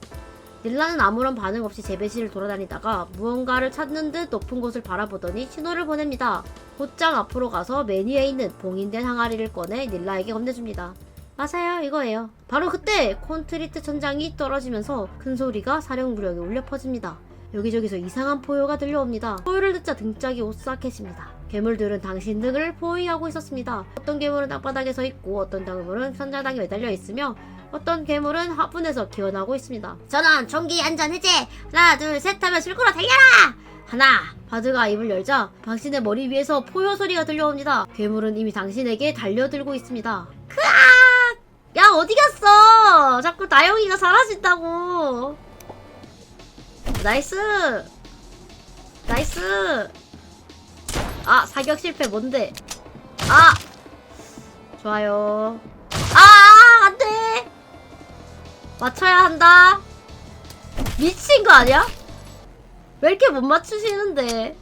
Speaker 1: 닐라는 아무런 반응 없이 재배실을 돌아다니다가 무언가를 찾는 듯 높은 곳을 바라보더니 신호를 보냅니다. 곧장 앞으로 가서 메뉴에 있는 봉인된 항아리를 꺼내 닐라에게 건네줍니다. 맞아요, 이거예요. 바로 그때 콘크리트 천장이 떨어지면서 큰 소리가 사령구역에 울려 퍼집니다. 여기저기서 이상한 포효가 들려옵니다. 포효를 듣자 등짝이 오싹해집니다. 괴물들은 당신 등을 포위하고 있었습니다. 어떤 괴물은 땅바닥에 서 있고 어떤 괴물은 천장당에 매달려 있으며 어떤 괴물은 화분에서 기어나고 있습니다. 전원 총기 안전 해제! 하나 둘 셋 하면 실구로 달려라! 하나! 바드가 입을 열자 당신의 머리 위에서 포효 소리가 들려옵니다. 괴물은 이미 당신에게 달려들고 있습니다. 크악! 야, 어디 갔어? 자꾸 나영이가 사라진다고. 나이스! 나이스! 사격 실패 뭔데? 좋아요. 안돼! 맞춰야 한다. 미친 거 아니야? 왜 이렇게 못 맞추시는데?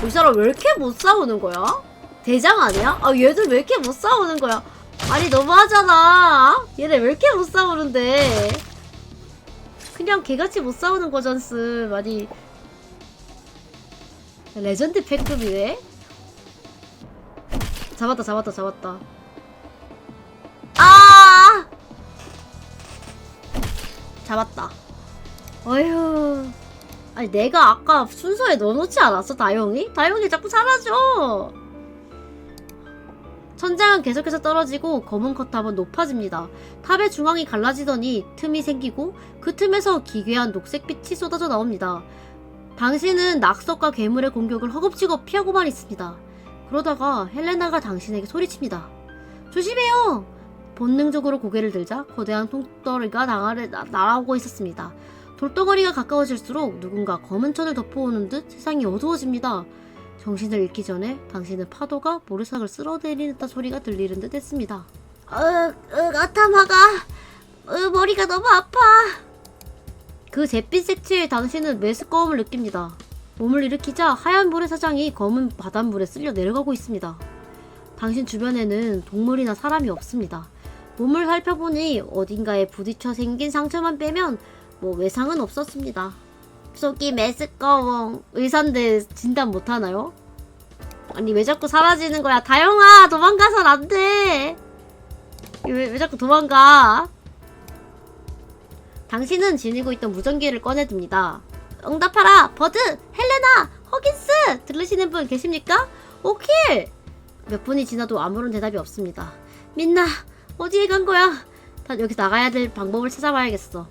Speaker 1: 이 사람 왜 이렇게 못 싸우는 거야? 대장 아니야? 얘들 왜 이렇게 못 싸우는 거야? 아니, 너무하잖아. 얘네 왜 이렇게 못 싸우는데? 그냥 개같이 못 싸우는 거잖스. 아니, 레전드 패급이네? 잡았다. 잡았다. 어휴. 아니, 내가 아까 순서에 넣어놓지 않았어, 다영이? 다영이 자꾸 사라져! 천장은 계속해서 떨어지고 검은 컵탑은 높아집니다. 탑의 중앙이 갈라지더니 틈이 생기고 그 틈에서 기괴한 녹색빛이 쏟아져 나옵니다. 당신은 낙석과 괴물의 공격을 허겁지겁 피하고만 있습니다. 그러다가 헬레나가 당신에게 소리칩니다. 조심해요! 본능적으로 고개를 들자 거대한 돌덩어리가 날아오고 있었습니다. 돌덩어리가 가까워질수록 누군가 검은 천을 덮어오는 듯 세상이 어두워집니다. 정신을 잃기 전에 당신은 파도가 모래사장을 쓸어내리는 듯한 소리가 들리는 듯 했습니다. 아타마가 머리가 너무 아파. 그 잿빛 색채에 당신은 메스꺼움을 느낍니다. 몸을 일으키자 하얀 모래사장이 검은 바닷물에 쓸려 내려가고 있습니다. 당신 주변에는 동물이나 사람이 없습니다. 몸을 살펴보니 어딘가에 부딪혀 생긴 상처만 빼면 뭐 외상은 없었습니다. 속이 메스꺼워. 의사인데 진단 못하나요? 아니 왜 자꾸 사라지는 거야? 다영아 도망가선 안 돼. 왜 자꾸 도망가? 당신은 지니고 있던 무전기를 꺼내듭니다. 응답하라! 버드! 헬레나! 허긴스! 들으시는 분 계십니까? 오킬! 몇 분이 지나도 아무런 대답이 없습니다. 민나 어디에 간 거야? 다 여기 나가야 될 방법을 찾아봐야겠어.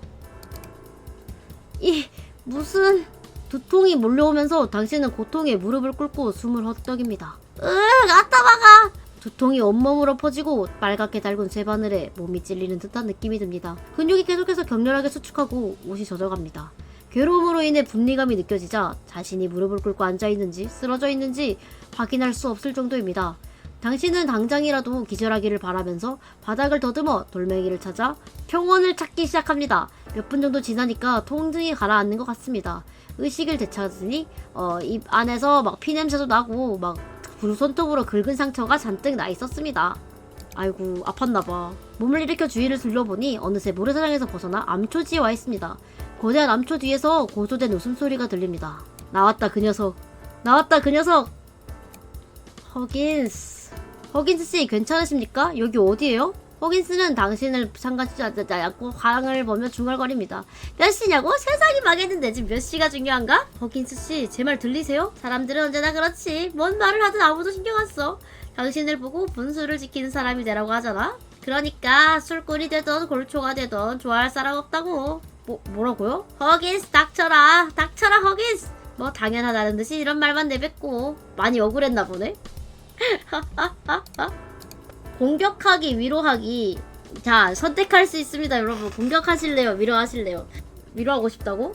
Speaker 1: 무슨 두통이 몰려오면서 당신은 고통에 무릎을 꿇고 숨을 헛떡입니다. 아따마가! 두통이 온몸으로 퍼지고 빨갛게 달군 쇠바늘에 몸이 찔리는 듯한 느낌이 듭니다. 근육이 계속해서 격렬하게 수축하고 옷이 젖어갑니다. 괴로움으로 인해 분리감이 느껴지자 자신이 무릎을 꿇고 앉아있는지 쓰러져 있는지 확인할 수 없을 정도입니다. 당신은 당장이라도 기절하기를 바라면서 바닥을 더듬어 돌멩이를 찾아 평원을 찾기 시작합니다. 몇 분 정도 지나니까 통증이 가라앉는 것 같습니다. 의식을 되찾으니 입 안에서 막 피냄새도 나고 막 손톱으로 긁은 상처가 잔뜩 나 있었습니다. 아이고 아팠나봐. 몸을 일으켜 주위를 둘러보니 어느새 모래사장에서 벗어나 암초지에 와 있습니다. 거대한 암초 뒤에서 고조된 웃음소리가 들립니다. 나왔다 그 녀석. 나왔다 그 녀석. 허긴스씨 괜찮으십니까? 여기 어디예요? 허긴스는 당신을 상관치지 않고 가랑을 보며 중얼거립니다. 몇 시냐고? 세상이 망했는데 지금 몇 시가 중요한가? 허긴스씨 제 말 들리세요? 사람들은 언제나 그렇지. 뭔 말을 하든 아무도 신경 안 써. 당신을 보고 분수를 지키는 사람이 되라고 하잖아? 그러니까 술꾼이 되던 골초가 되던 좋아할 사람 없다고. 뭐라고요? 허긴스 닥쳐라 허긴스. 뭐 당연하다는 듯이 이런 말만 내뱉고 많이 억울했나 보네. 공격하기 위로하기. 자 선택할 수 있습니다 여러분. 공격하실래요 위로하실래요? 위로하고 싶다고?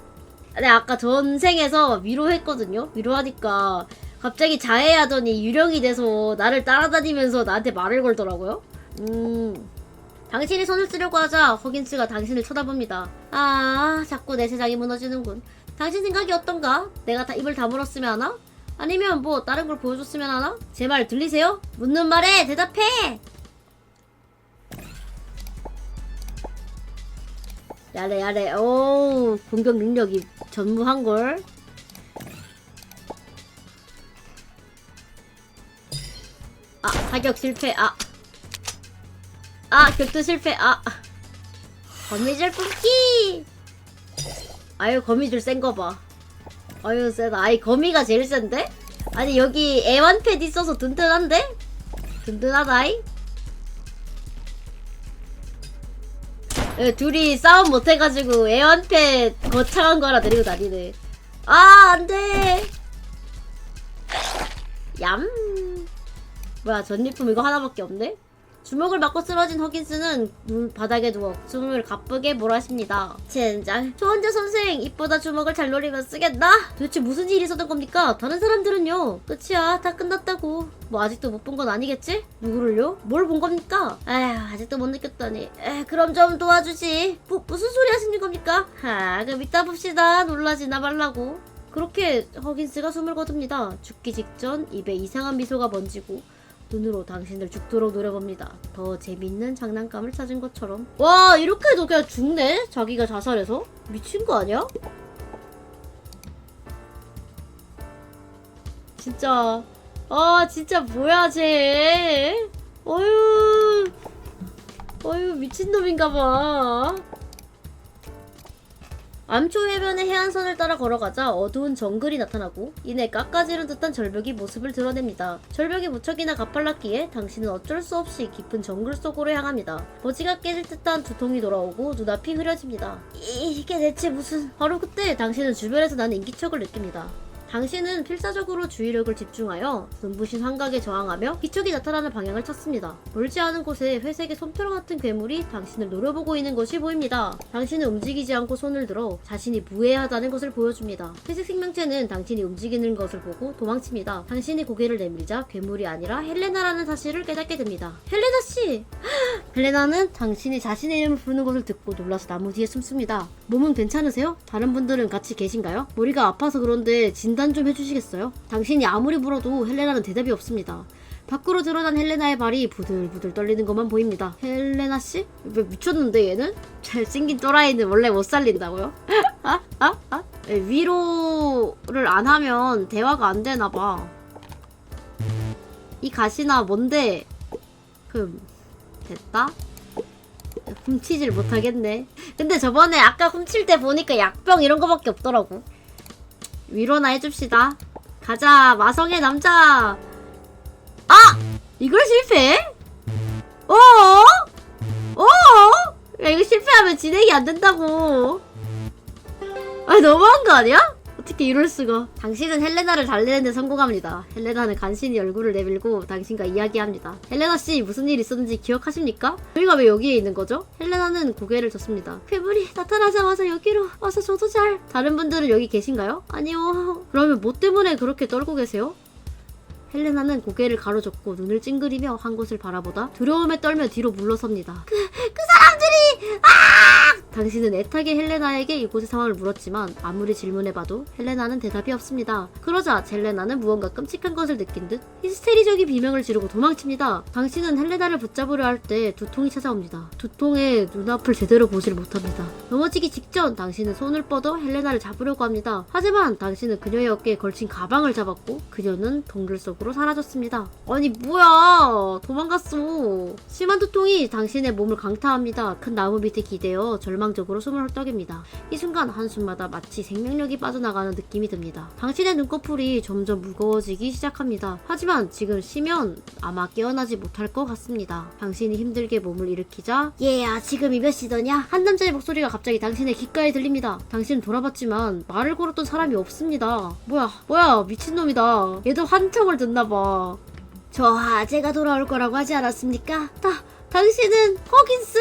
Speaker 1: 네 아까 전생에서 위로했거든요. 위로하니까 갑자기 자해하더니 유령이 돼서 나를 따라다니면서 나한테 말을 걸더라고요. 당신이 손을 쓰려고 하자 허긴스가 당신을 쳐다봅니다. 자꾸 내 세상이 무너지는군. 당신 생각이 어떤가? 내가 다 입을 다물었으면 하나? 아니면 뭐 다른 걸 보여줬으면 하나? 제 말 들리세요? 묻는 말에 대답해! 야래 오 공격 능력이 전무한걸. 사격 실패. 격투 실패. 거미줄 뽑기. 아유 거미줄 센거봐. 아유 세다. 아이 거미가 제일 센데? 아니 여기 애완펫 있어서 든든한데? 든든하다이? 둘이 싸움 못해가지고 애완펫 거창한 거라 데리고 다니네. 안돼. 얌. 뭐야 전리품 이거 하나밖에 없네? 주먹을 맞고 쓰러진 허긴스는 바닥에 누워 숨을 가쁘게 몰아쉽니다. 젠장. 초원자 선생 입보다 주먹을 잘 노리면 쓰겠나? 도대체 무슨 일이 있었던 겁니까? 다른 사람들은요? 끝이야 다 끝났다고. 뭐 아직도 못 본 건 아니겠지? 누구를요? 뭘 본 겁니까? 에휴 아직도 못 느꼈다니. 그럼 좀 도와주지. 무슨 소리 하시는 겁니까? 그럼 이따 봅시다. 놀라지나 말라고. 그렇게 허긴스가 숨을 거둡니다. 죽기 직전 입에 이상한 미소가 번지고 눈으로 당신을 죽도록 노려봅니다. 더 재밌는 장난감을 찾은 것처럼. 와 이렇게 해도 그냥 죽네? 자기가 자살해서? 미친 거 아니야? 진짜 진짜 뭐야 쟤. 어휴 미친놈인가봐. 암초 해변의 해안선을 따라 걸어가자 어두운 정글이 나타나고 이내 깎아지른 듯한 절벽이 모습을 드러냅니다. 절벽이 무척이나 가팔랐기에 당신은 어쩔 수 없이 깊은 정글 속으로 향합니다. 버지가 깨질 듯한 두통이 돌아오고 눈앞이 흐려집니다. 이게 대체 무슨... 바로 그때 당신은 주변에서 나는 인기척을 느낍니다. 당신은 필사적으로 주의력을 집중하여 눈부신 환각에 저항하며 기척이 나타나는 방향을 찾습니다. 멀지 않은 곳에 회색의 솜털 같은 괴물이 당신을 노려보고 있는 것이 보입니다. 당신은 움직이지 않고 손을 들어 자신이 무해하다는 것을 보여줍니다. 회색 생명체는 당신이 움직이는 것을 보고 도망칩니다. 당신이 고개를 내밀자 괴물이 아니라 헬레나라는 사실을 깨닫게 됩니다. 헬레나씨! 헬레나는 당신이 자신의 이름을 부르는 것을 듣고 놀라서 나무 뒤에 숨습니다. 몸은 괜찮으세요? 다른 분들은 같이 계신가요? 머리가 아파서 그런데 진단 중단 좀 해주시겠어요? 당신이 아무리 물어도 헬레나는 대답이 없습니다. 밖으로 드러난 헬레나의 발이 부들부들 떨리는 것만 보입니다. 헬레나 씨? 왜 미쳤는데 얘는? 잘생긴 또라이는 원래 못 살린다고요? 위로를 안 하면 대화가 안 되나 봐. 이 가시나 뭔데? 됐다? 훔치질 못하겠네. 근데 저번에 아까 훔칠 때 보니까 약병 이런 거밖에 없더라고. 위로나 해줍시다. 가자, 마성의 남자. 아! 이걸 실패해? 야, 이거 실패하면 진행이 안 된다고. 아, 너무한 거 아니야? 어떻게 이럴 수가. 당신은 헬레나를 달래는데 성공합니다. 헬레나는 간신히 얼굴을 내밀고 당신과 이야기합니다. 헬레나 씨, 무슨 일 있었는지 기억하십니까? 저희가 왜 여기에 있는 거죠? 헬레나는 고개를 젓습니다. 괴물이 나타나자마자 여기로 와서 저도 잘. 다른 분들은 여기 계신가요? 아니요. 그러면 뭐 때문에 그렇게 떨고 계세요? 헬레나는 고개를 가로젓고 눈을 찡그리며 한 곳을 바라보다 두려움에 떨며 뒤로 물러섭니다. 그 사람들이! 당신은 애타게 헬레나에게 이곳의 상황을 물었지만 아무리 질문해봐도 헬레나는 대답이 없습니다. 그러자 젤레나는 무언가 끔찍한 것을 느낀 듯 히스테리적인 비명을 지르고 도망칩니다. 당신은 헬레나를 붙잡으려 할 때 두통이 찾아옵니다. 두통에 눈앞을 제대로 보질 못합니다. 넘어지기 직전 당신은 손을 뻗어 헬레나를 잡으려고 합니다. 하지만 당신은 그녀의 어깨에 걸친 가방을 잡았고 그녀는 동굴 속으로 사라졌습니다. 아니 뭐야, 도망갔어. 심한 두통이 당신의 몸을 강타합니다. 큰 나무 밑에 기대어 절망적으로 숨을 헐떡입니다. 이 순간 한숨마다 마치 생명력이 빠져나가는 느낌이 듭니다. 당신의 눈꺼풀이 점점 무거워지기 시작합니다. 하지만 지금 쉬면 아마 깨어나지 못할 것 같습니다. 당신이 힘들게 몸을 일으키자 얘야, 지금이 몇 시더냐? 한 남자의 목소리가 갑자기 당신의 귓가에 들립니다. 당신은 돌아봤지만 말을 걸었던 사람이 없습니다. 뭐야 미친놈이다. 얘도 한청을 듣나봐. 저 아재가 돌아올 거라고 하지 않았습니까? 당신은 허긴스?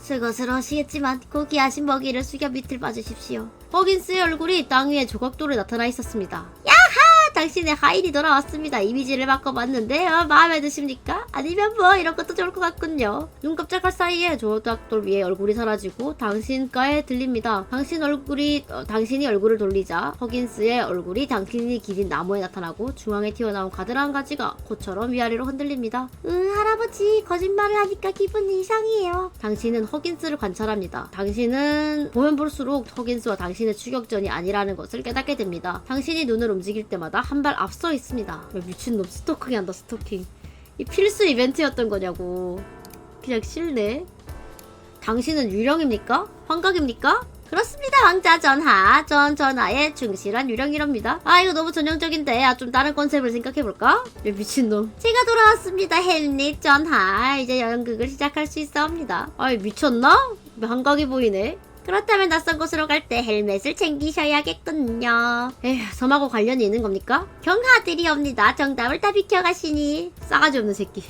Speaker 1: 수고스러우시겠지만 고귀하신 먹이를 숙여 밑을 봐주십시오. 허긴스의 얼굴이 땅 위에 조각도로 나타나 있었습니다. 당신의 하인이 돌아왔습니다. 이미지를 바꿔봤는데 마음에 드십니까? 아니면 뭐 이런 것도 좋을 것 같군요. 눈 깜짝할 사이에 조각돌 위에 얼굴이 사라지고 당신가에 들립니다. 당신이 얼굴을 돌리자 허긴스의 얼굴이 당신이 기린 나무에 나타나고 중앙에 튀어나온 가들 한 가지가 코처럼 위아래로 흔들립니다. 할아버지, 거짓말을 하니까 기분이 이상해요. 당신은 허긴스를 관찰합니다. 당신은 보면 볼수록 허긴스와 당신의 추격전이 아니라는 것을 깨닫게 됩니다. 당신이 눈을 움직일 때마다 한 발 앞서 있습니다. 미친놈, 스토킹 한다, 스토킹. 이 필수 이벤트였던 거냐고. 그냥 싫네. 당신은 유령입니까? 환각입니까? 그렇습니다, 왕자 전하. 전하의 충실한 유령이랍니다. 이거 너무 전형적인데 좀 다른 컨셉을 생각해볼까? 미친놈. 제가 돌아왔습니다, 헬릿 전하. 이제 연극을 시작할 수 있사옵니다. 미쳤나? 환각이 보이네. 그렇다면 낯선 곳으로 갈 때 헬멧을 챙기셔야겠군요. 에휴, 섬하고 관련이 있는 겁니까? 경하들이옵니다. 정답을 다 비켜가시니. 싸가지 없는 새끼.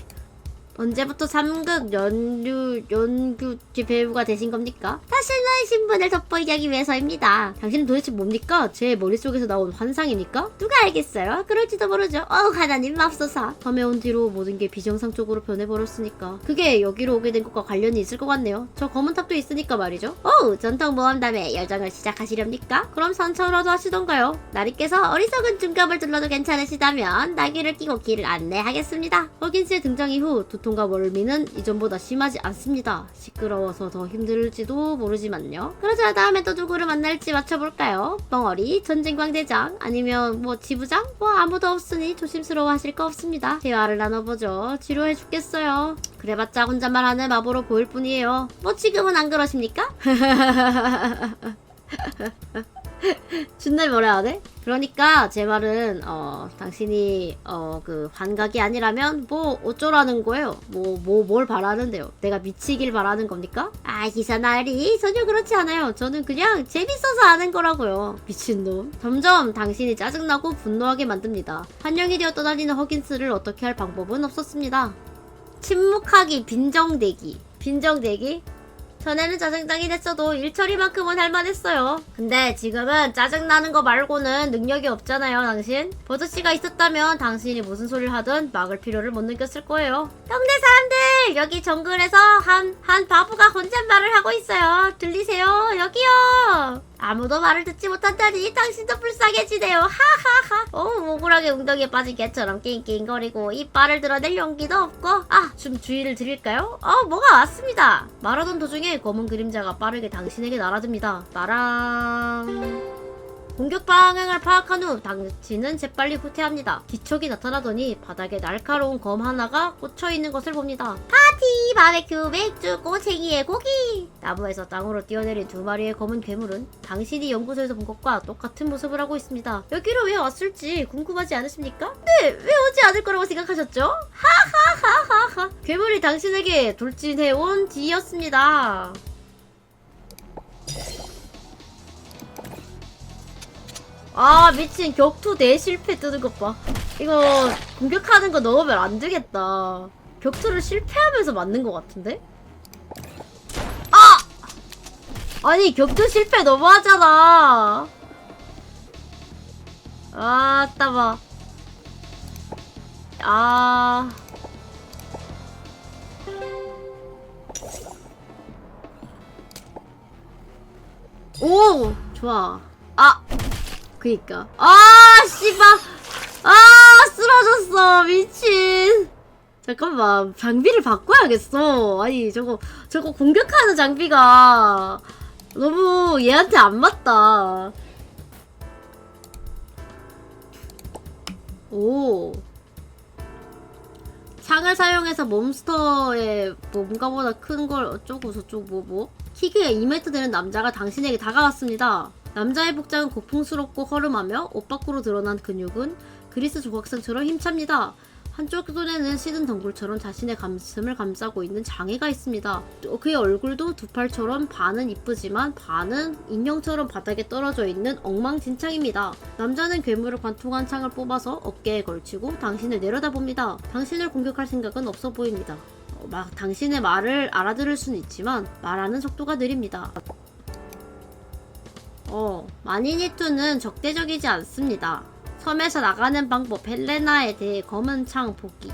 Speaker 1: 언제부터 3극 연규 배우가 되신 겁니까? 사실은 신분을 돋보이게 하기 위해서입니다. 당신은 도대체 뭡니까? 제 머릿속에서 나온 환상입니까? 누가 알겠어요? 그럴지도 모르죠. 하나님 맙소사. 섬에 온 뒤로 모든 게 비정상 쪽으로 변해버렸으니까 그게 여기로 오게 된 것과 관련이 있을 것 같네요. 저 검은 탑도 있으니까 말이죠. 전통 모험담에 열정을 시작하시렵니까? 그럼 산책이라도 하시던가요? 나리께서 어리석은 중갑을 둘러도 괜찮으시다면 나귀를 끼고 길을 안내하겠습니다. 허긴스의 등장 이후 두통과 멀미는 이전보다 심하지 않습니다. 시끄러워서 더 힘들지도 모르지만요. 그러자 다음에 또 누구를 만날지 맞춰볼까요? 뻥어리, 전쟁광대장, 아니면 지부장? 아무도 없으니 조심스러워 하실 거 없습니다. 대화를 나눠보죠. 지루해 죽겠어요. 그래봤자 혼잣말 하는 마보로 보일 뿐이에요. 지금은 안 그러십니까? 준날 뭐라 하네? 그러니까 제 말은 당신이 그 환각이 아니라면 어쩌라는 거예요? 뭘 바라는데요? 내가 미치길 바라는 겁니까? 기사나리 전혀 그렇지 않아요. 저는 그냥 재밌어서 하는 거라고요. 미친놈. 점점 당신이 짜증나고 분노하게 만듭니다. 한영이 되어 떠다니는 허긴스를 어떻게 할 방법은 없었습니다. 침묵하기, 빈정대기. 전에는 짜증나긴 했어도 일처리만큼은 할만했어요. 근데 지금은 짜증나는 거 말고는 능력이 없잖아요, 당신. 버드씨가 있었다면 당신이 무슨 소리를 하든 막을 필요를 못 느꼈을 거예요. 동네 사람들! 여기 정글에서 한 바보가 혼잣말을 하고 있어요. 들리세요? 여기요. 아무도 말을 듣지 못한다니 당신도 불쌍해지네요. 하하하. 억울하게 웅덩이에 빠진 개처럼 낑낑거리고 이빨을 드러낼 용기도 없고. 좀 주의를 드릴까요? 뭐가 왔습니다. 말하던 도중에 검은 그림자가 빠르게 당신에게 날아듭니다. 빠랑. 공격 방향을 파악한 후 당신은 재빨리 후퇴합니다. 기척이 나타나더니 바닥에 날카로운 검 하나가 꽂혀있는 것을 봅니다. 파티! 바베큐, 맥주, 꼬챙이의 고기! 나무에서 땅으로 뛰어내린 두 마리의 검은 괴물은 당신이 연구소에서 본 것과 똑같은 모습을 하고 있습니다. 여기로 왜 왔을지 궁금하지 않으십니까? 네! 왜 오지 않을 거라고 생각하셨죠? 하하하하하. 괴물이 당신에게 돌진해온 뒤였습니다. 미친 격투 대실패 뜨는 것 봐. 이거 공격하는 거 넣으면 안 되겠다. 격투를 실패하면서 맞는 것 같은데? 아니 격투 실패 너무하잖아. 따봐. 오! 좋아. 그니까. 씨발. 쓰러졌어. 미친. 잠깐만. 장비를 바꿔야겠어. 아니, 저거 공격하는 장비가 너무 얘한테 안 맞다. 오. 창을 사용해서 몬스터의 뭔가보다 큰 걸 어쩌고 저쩌고 뭐. 키가 2m 되는 남자가 당신에게 다가왔습니다. 남자의 복장은 고풍스럽고 허름하며 옷 밖으로 드러난 근육은 그리스 조각상처럼 힘찹니다. 한쪽 손에는 시든 덩굴처럼 자신의 가슴을 감싸고 있는 장애가 있습니다. 그의 얼굴도 두 팔처럼 반은 이쁘지만 반은 인형처럼 바닥에 떨어져 있는 엉망진창입니다. 남자는 괴물을 관통한 창을 뽑아서 어깨에 걸치고 당신을 내려다봅니다. 당신을 공격할 생각은 없어 보입니다. 당신의 말을 알아들을 수는 있지만 말하는 속도가 느립니다. 마니니투는 적대적이지 않습니다. 섬에서 나가는 방법, 헬레나에 대해 검은 창 보기.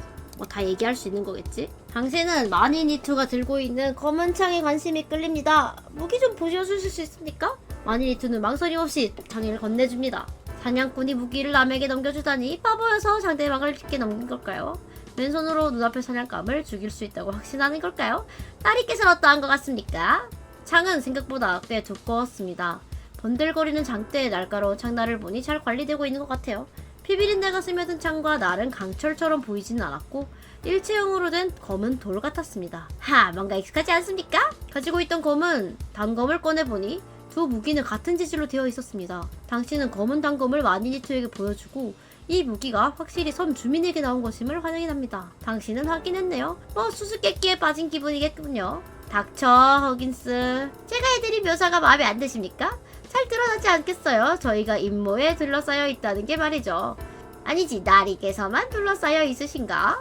Speaker 1: 다 얘기할 수 있는 거겠지? 당신은 마니니투가 들고 있는 검은 창에 관심이 끌립니다. 무기 좀 보여주실 수 있습니까? 마니니투는 망설임 없이 장애를 건네줍니다. 사냥꾼이 무기를 남에게 넘겨주다니 바보여서 상대방을 쉽게 넘긴 걸까요? 왼손으로 눈앞의 사냥감을 죽일 수 있다고 확신하는 걸까요? 딸이께서는 어떠한 것 같습니까? 창은 생각보다 꽤 두꺼웠습니다. 번들거리는 장대의 날카로운 창날을 보니 잘 관리되고 있는 것 같아요. 피비린내가 스며든 창과 날은 강철처럼 보이지는 않았고 일체형으로 된 검은 돌 같았습니다. 뭔가 익숙하지 않습니까? 가지고 있던 검은 단검을 꺼내보니 두 무기는 같은 재질로 되어 있었습니다. 당신은 검은 단검을 마니니투에게 보여주고 이 무기가 확실히 섬 주민에게 나온 것임을 확인합니다. 당신은 확인했네요. 수수께끼에 빠진 기분이겠군요. 닥쳐, 허긴스. 제가 해드린 묘사가 마음에 안 드십니까? 잘 드러나지 않겠어요? 저희가 임무에 둘러싸여 있다는 게 말이죠. 아니지, 나리께서만 둘러싸여 있으신가?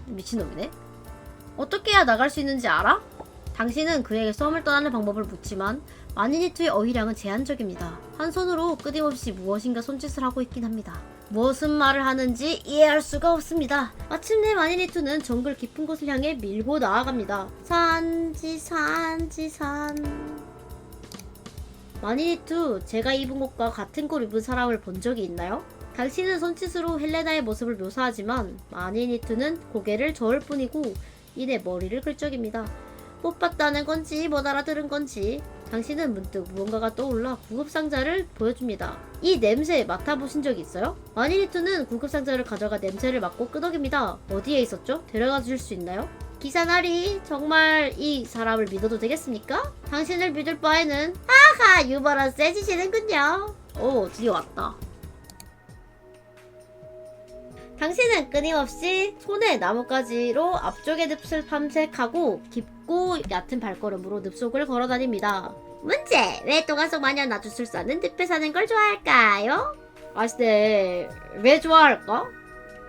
Speaker 1: 미친놈이네. 어떻게 해야 나갈 수 있는지 알아? 당신은 그에게 섬을 떠나는 방법을 묻지만 마니니투의 어휘량은 제한적입니다. 한 손으로 끊임없이 무엇인가 손짓을 하고 있긴 합니다. 무슨 말을 하는지 이해할 수가 없습니다. 마침내 마니니투는 정글 깊은 곳을 향해 밀고 나아갑니다. 산지산. 마니니투, 제가 입은 것과 같은 걸 입은 사람을 본 적이 있나요? 당신은 손짓으로 헬레나의 모습을 묘사하지만 마니니투는 고개를 저을 뿐이고 이내 머리를 긁적입니다. 못 봤다는 건지 못 알아들은 건지 당신은 문득 무언가가 떠올라 구급상자를 보여줍니다. 이 냄새 맡아보신 적 있어요? 마니니투는 구급상자를 가져가 냄새를 맡고 끄덕입니다. 어디에 있었죠? 데려가 주실 수 있나요? 기사나리, 정말 이 사람을 믿어도 되겠습니까? 당신을 믿을 바에는 유머러 세지시는군요. 드디어 왔다. 당신은 끊임없이 손에 나뭇가지로 앞쪽의 늪을 탐색하고 깊고 얕은 발걸음으로 늪 속을 걸어다닙니다. 문제! 왜 또가속 마녀 나주술사는 늪에 사는 걸 좋아할까요? 아시네. 왜 좋아할까?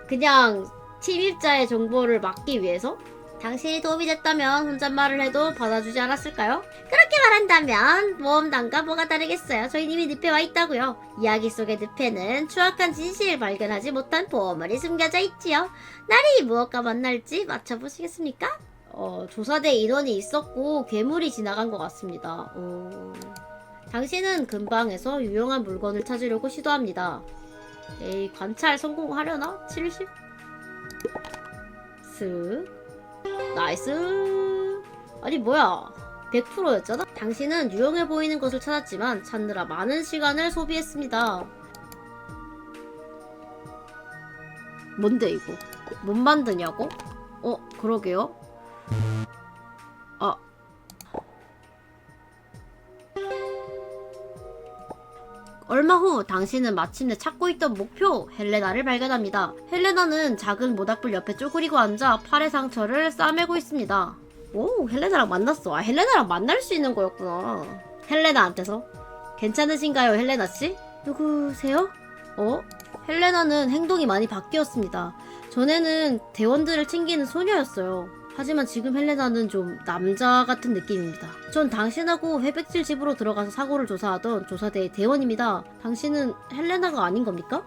Speaker 1: 그냥 침입자의 정보를 막기 위해서? 당신이 도움이 됐다면 혼잣말을 해도 받아주지 않았을까요? 그렇게 말한다면 모험단과 뭐가 다르겠어요. 저희 이미 늪에 와 있다고요. 이야기 속의 늪에는 추악한 진실을 발견하지 못한 보물이 숨겨져 있지요. 나리 무엇과 만날지 맞춰보시겠습니까? 조사대 인원이 있었고 괴물이 지나간 것 같습니다. 당신은 근방에서 유용한 물건을 찾으려고 시도합니다. 에이, 관찰 성공하려나? 70? 쓱. 나이스. 아니 뭐야, 100%였잖아? 당신은 유용해 보이는 것을 찾았지만 찾느라 많은 시간을 소비했습니다. 뭔데 이거? 못 만드냐고? 그러게요. 얼마 후 당신은 마침내 찾고 있던 목표 헬레나를 발견합니다. 헬레나는 작은 모닥불 옆에 쪼그리고 앉아 팔의 상처를 싸매고 있습니다. 오, 헬레나랑 만났어. 헬레나랑 만날 수 있는 거였구나. 헬레나한테서 괜찮으신가요, 헬레나씨? 누구세요? 헬레나는 행동이 많이 바뀌었습니다. 전에는 대원들을 챙기는 소녀였어요. 하지만 지금 헬레나는 좀 남자 같은 느낌입니다. 전 당신하고 회백질 집으로 들어가서 사고를 조사하던 조사대의 대원입니다. 당신은 헬레나가 아닌 겁니까?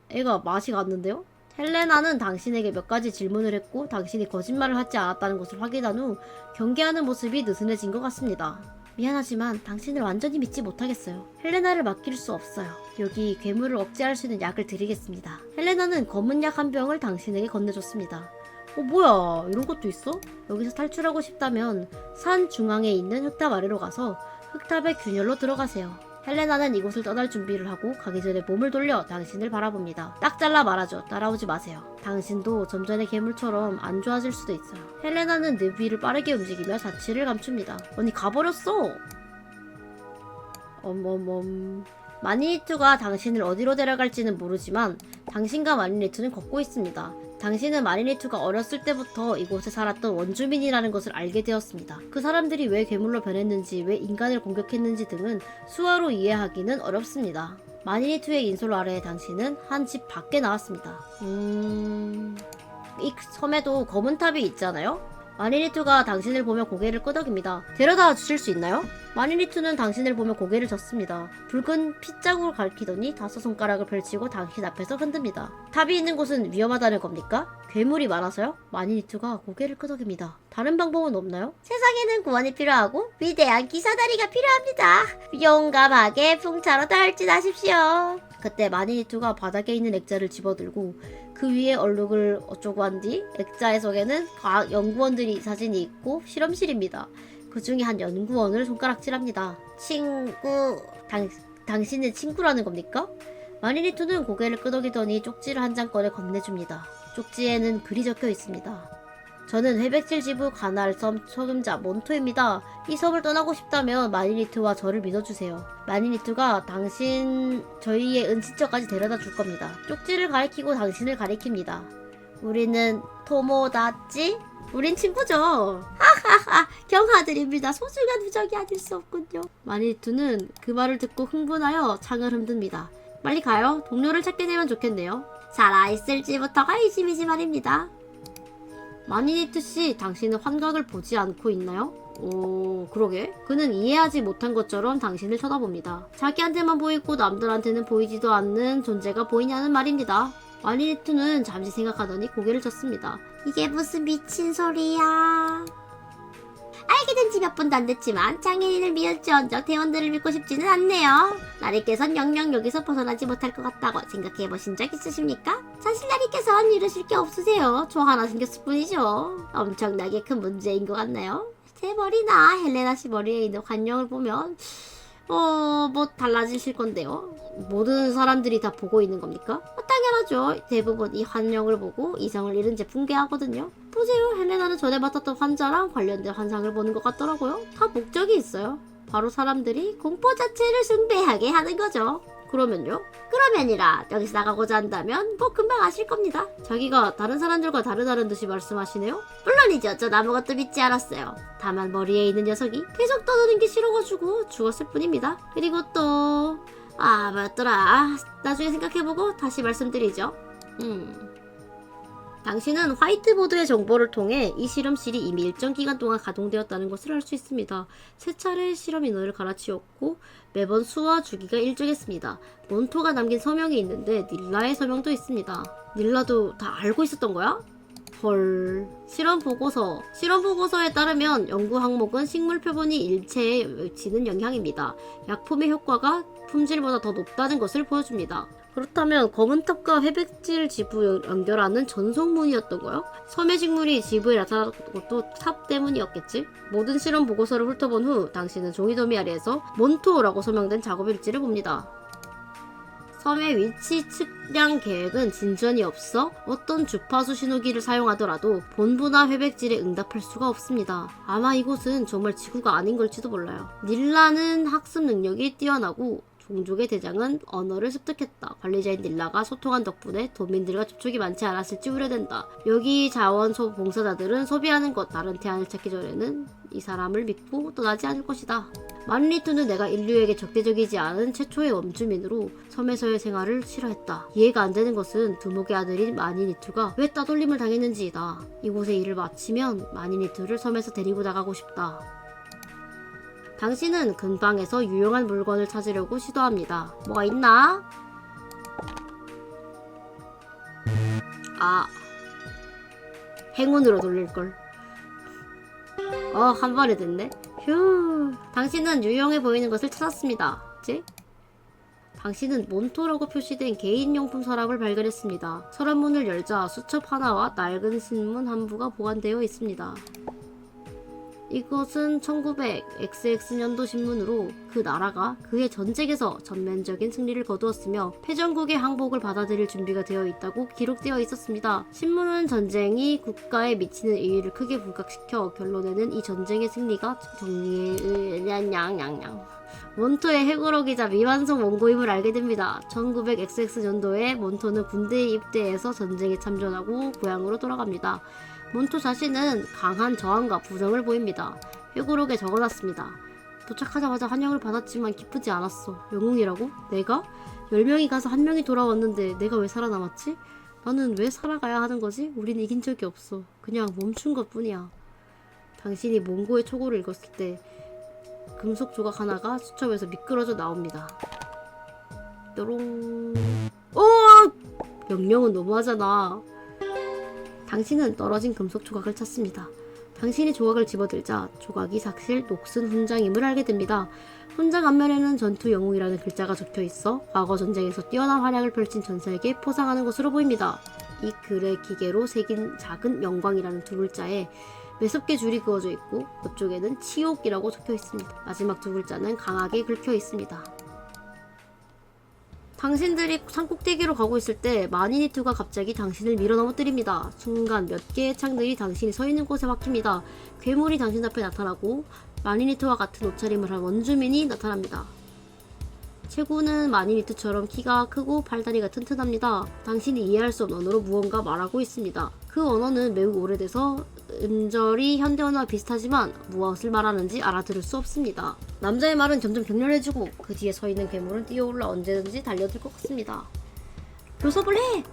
Speaker 1: 애가 맛이 갔는데요? 헬레나는 당신에게 몇 가지 질문을 했고 당신이 거짓말을 하지 않았다는 것을 확인한 후 경계하는 모습이 느슨해진 것 같습니다. 미안하지만 당신을 완전히 믿지 못하겠어요. 헬레나를 맡길 수 없어요. 여기 괴물을 억제할 수 있는 약을 드리겠습니다. 헬레나는 검은 약 한 병을 당신에게 건네줬습니다. 뭐야, 이런 것도 있어? 여기서 탈출하고 싶다면 산 중앙에 있는 흙탑 아래로 가서 흙탑의 균열로 들어가세요. 헬레나는 이곳을 떠날 준비를 하고 가기 전에 몸을 돌려 당신을 바라봅니다. 딱 잘라 말하죠. 따라오지 마세요. 당신도 좀 전의 괴물처럼 안 좋아질 수도 있어요. 헬레나는 늪 위를 빠르게 움직이며 자취를 감춥니다. 언니 가버렸어. 어머멈. 마니니투가 당신을 어디로 데려갈지는 모르지만 당신과 마니니투는 걷고 있습니다. 당신은 마니니투가 어렸을 때부터 이곳에 살았던 원주민이라는 것을 알게 되었습니다. 그 사람들이 왜 괴물로 변했는지, 왜 인간을 공격했는지 등은 수화로 이해하기는 어렵습니다. 마니니투의 인솔 아래에 당신은 한 집 밖에 나왔습니다. 이 섬에도 검은 탑이 있잖아요? 마니니투가 당신을 보며 고개를 끄덕입니다. 데려다 주실 수 있나요? 마니니투는 당신을 보며 고개를 젓습니다. 붉은 핏자국을 가리키더니 다섯 손가락을 펼치고 당신 앞에서 흔듭니다. 탑이 있는 곳은 위험하다는 겁니까? 괴물이 많아서요? 마니니투가 고개를 끄덕입니다. 다른 방법은 없나요? 세상에는 구원이 필요하고 위대한 기사다리가 필요합니다. 용감하게 풍차로 탈진하십시오. 그때 마니니투가 바닥에 있는 액자를 집어들고 그 위에 얼룩을 어쩌고 한 뒤 액자의 속에는 과학 연구원들이 사진이 있고 실험실입니다. 그 중에 한 연구원을 손가락질합니다. 친구... 당신의 친구라는 겁니까? 마니니투는 고개를 끄덕이더니 쪽지를 한 장 꺼내 건네줍니다. 쪽지에는 글이 적혀 있습니다. 저는 회백질 지부 가날섬 소금자 몬토입니다. 이 섬을 떠나고 싶다면 마니니투와 저를 믿어주세요. 마니니투가 저희의 은신처까지 데려다 줄 겁니다. 쪽지를 가리키고 당신을 가리킵니다. 우리는 토모다치? 우린 친구죠. 하하하, 경하드립니다. 소중한 우정이 아닐 수 없군요. 마니니투는 그 말을 듣고 흥분하여 창을 흔듭니다. 빨리 가요. 동료를 찾게 되면 좋겠네요. 살아있을지부터가 의심이지 말입니다. 마니니투씨, 당신은 환각을 보지 않고 있나요? 그러게. 그는 이해하지 못한 것처럼 당신을 쳐다봅니다. 자기한테만 보이고 남들한테는 보이지도 않는 존재가 보이냐는 말입니다. 마니니투는 잠시 생각하더니 고개를 젓습니다. 이게 무슨 미친 소리야. 알게 된 지 몇 분도 안 됐지만 장애인을 믿을지언정 대원들을 믿고 싶지는 않네요. 나리께선 영영 여기서 벗어나지 못할 것 같다고 생각해보신 적 있으십니까? 사실 나리께선 이러실 게 없으세요. 조 하나 생겼을 뿐이죠. 엄청나게 큰 문제인 것 같나요? 제 머리나 헬레나 씨 머리에 있는 환영을 보면 뭐 달라지실 건데요. 모든 사람들이 다 보고 있는 겁니까? 당연하죠. 대부분 이 환영을 보고 이성을 잃은 채 붕괴하거든요. 보세요. 헬레나는 전에 맡았던 환자랑 관련된 환상을 보는 것 같더라고요. 다 목적이 있어요. 바로 사람들이 공포 자체를 숭배하게 하는 거죠. 그러면요? 그러면이라 여기서 나가고자 한다면 뭐 금방 아실 겁니다. 자기가 다른 사람들과 다르다는 듯이 말씀하시네요? 물론이죠. 전 아무것도 믿지 않았어요. 다만 머리에 있는 녀석이 계속 떠드는 게 싫어가지고 죽었을 뿐입니다. 그리고 또... 뭐였더라. 나중에 생각해보고 다시 말씀드리죠. 당신은 화이트보드의 정보를 통해 이 실험실이 이미 일정 기간 동안 가동되었다는 것을 알 수 있습니다. 세 차례 실험 인원을 갈아치웠고 매번 수와 주기가 일정했습니다. 몬토가 남긴 서명이 있는데 닐라의 서명도 있습니다. 닐라도 다 알고 있었던 거야? 헐. 실험 보고서에 따르면 연구 항목은 식물 표본이 일체에 미치는 영향입니다. 약품의 효과가 품질보다 더 높다는 것을 보여줍니다. 그렇다면 검은 탑과 회백질 지부 연결하는 전송문이었던 거요? 섬의 식물이 지부에 나타난 것도 탑 때문이었겠지? 모든 실험 보고서를 훑어본 후 당신은 종이더미 아래에서 몬토라고 서명된 작업 일지를 봅니다. 섬의 위치 측량 계획은 진전이 없어 어떤 주파수 신호기를 사용하더라도 본부나 회백질에 응답할 수가 없습니다. 아마 이곳은 정말 지구가 아닌 걸지도 몰라요. 닐라는 학습 능력이 뛰어나고 종족의 대장은 언어를 습득했다. 관리자인 닐라가 소통한 덕분에 도민들과 접촉이 많지 않았을지 우려된다. 여기 자원 봉사자들은 소비하는 것 다른 대안을 찾기 전에는 이 사람을 믿고 떠나지 않을 것이다. 마니니투는 내가 인류에게 적대적이지 않은 최초의 원주민으로 섬에서의 생활을 싫어했다. 이해가 안 되는 것은 두목의 아들인 마니니투가 왜 따돌림을 당했는지이다. 이곳에 일을 마치면 마니니투를 섬에서 데리고 나가고 싶다. 당신은 근방에서 유용한 물건을 찾으려고 시도합니다. 뭐가 있나? 아, 행운으로 돌릴걸. 한 번에 됐네. 휴. 당신은 유용해 보이는 것을 찾았습니다. 그치? 당신은 몬토라고 표시된 개인용품 서랍을 발견했습니다. 서랍문을 열자 수첩 하나와 낡은 신문 한 부가 보관되어 있습니다. 이것은 1900 XX년도 신문으로 그 나라가 그의 전쟁에서 전면적인 승리를 거두었으며 패전국의 항복을 받아들일 준비가 되어 있다고 기록되어 있었습니다. 신문은 전쟁이 국가에 미치는 이익을 크게 부각시켜 결론에는 이 전쟁의 승리가 몬토의 해고록이자 미완성 원고임을 알게 됩니다. 1900 XX년도에 몬토는 군대에 입대해서 전쟁에 참전하고 고향으로 돌아갑니다. 몬토 자신은 강한 저항과 부정을 보입니다. 회고록에 적어놨습니다. 도착하자마자 환영을 받았지만 기쁘지 않았어. 영웅이라고? 내가? 10명이 가서 1명이 돌아왔는데 내가 왜 살아남았지? 나는 왜 살아가야 하는 거지? 우린 이긴 적이 없어. 그냥 멈춘 것 뿐이야. 당신이 몽고의 초고를 읽었을 때 금속 조각 하나가 수첩에서 미끄러져 나옵니다. 뾰롱. 명령은 너무하잖아. 당신은 떨어진 금속 조각을 찾습니다. 당신이 조각을 집어들자 조각이 사실 녹슨 훈장임을 알게 됩니다. 훈장 앞면에는 전투 영웅이라는 글자가 적혀 있어 과거 전쟁에서 뛰어난 활약을 펼친 전사에게 포상하는 것으로 보입니다. 이 글의 기계로 새긴 작은 영광이라는 두 글자에 매섭게 줄이 그어져 있고 그쪽에는 치욕이라고 적혀 있습니다. 마지막 두 글자는 강하게 긁혀 있습니다. 당신들이 산꼭대기로 가고 있을 때 마니니투가 갑자기 당신을 밀어 넘어뜨립니다. 순간 몇 개의 창들이 당신이 서 있는 곳에 박힙니다. 괴물이 당신 앞에 나타나고 마니니투와 같은 옷차림을 한 원주민이 나타납니다. 체구는 마니니투처럼 키가 크고 팔다리가 튼튼합니다. 당신이 이해할 수 없는 언어로 무언가 말하고 있습니다. 그 언어는 매우 오래돼서 음절이 현대어와 비슷하지만 무엇을 말하는지 알아들을 수 없습니다. 남자의 말은 점점 격렬해지고 그 뒤에 서 있는 괴물은 뛰어올라 언제든지 달려들 것 같습니다. 교섭을 해!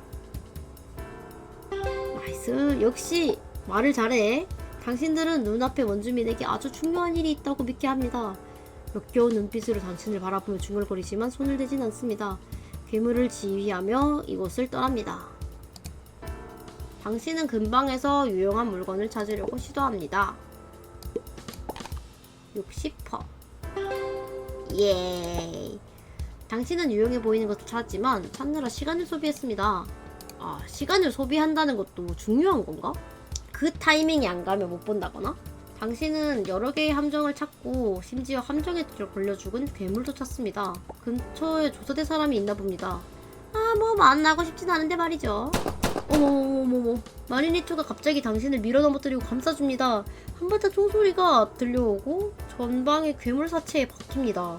Speaker 1: 나이스. 역시 말을 잘해. 당신들은 눈앞의 원주민에게 아주 중요한 일이 있다고 믿게 합니다. 역겨운 눈빛으로 당신을 바라보며 중얼거리지만 손을 대진 않습니다. 괴물을 지휘하며 이곳을 떠납니다. 당신은 근방에서 유용한 물건을 찾으려고 시도합니다. 60%. 예. 당신은 유용해 보이는 것을 찾았지만 찾느라 시간을 소비했습니다. 시간을 소비한다는 것도 중요한 건가? 그 타이밍이 안 가면 못 본다거나? 당신은 여러 개의 함정을 찾고 심지어 함정에 걸려 죽은 괴물도 찾습니다. 근처에 조사대 사람이 있나 봅니다. 뭐 만나고 싶진 않은데 말이죠. 어머머머머. 마니니투가 갑자기 당신을 밀어 넘어뜨리고 감싸줍니다. 한바탕 총소리가 들려오고 전방의 괴물 사체에 박힙니다.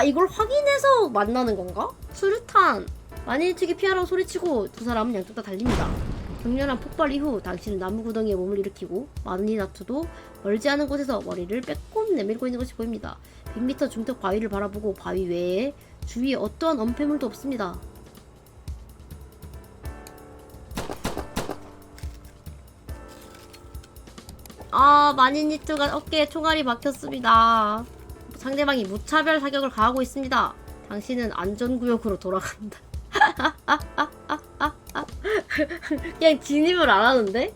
Speaker 1: 이걸 확인해서 만나는 건가? 수류탄! 마니니투에게 피하라고 소리치고 두 사람은 양쪽 다 달립니다. 격렬한 폭발 이후 당신은 나무 구덩이에 몸을 일으키고 마니니투도 멀지 않은 곳에서 머리를 빼꼼 내밀고 있는 것이 보입니다. 100m 중턱 바위를 바라보고 바위 외에 주위에 어떠한 엄폐물도 없습니다. 마니니투가 어깨에 총알이 박혔습니다. 상대방이 무차별 사격을 가하고 있습니다. 당신은 안전구역으로 돌아간다. 그냥 진입을 안 하는데?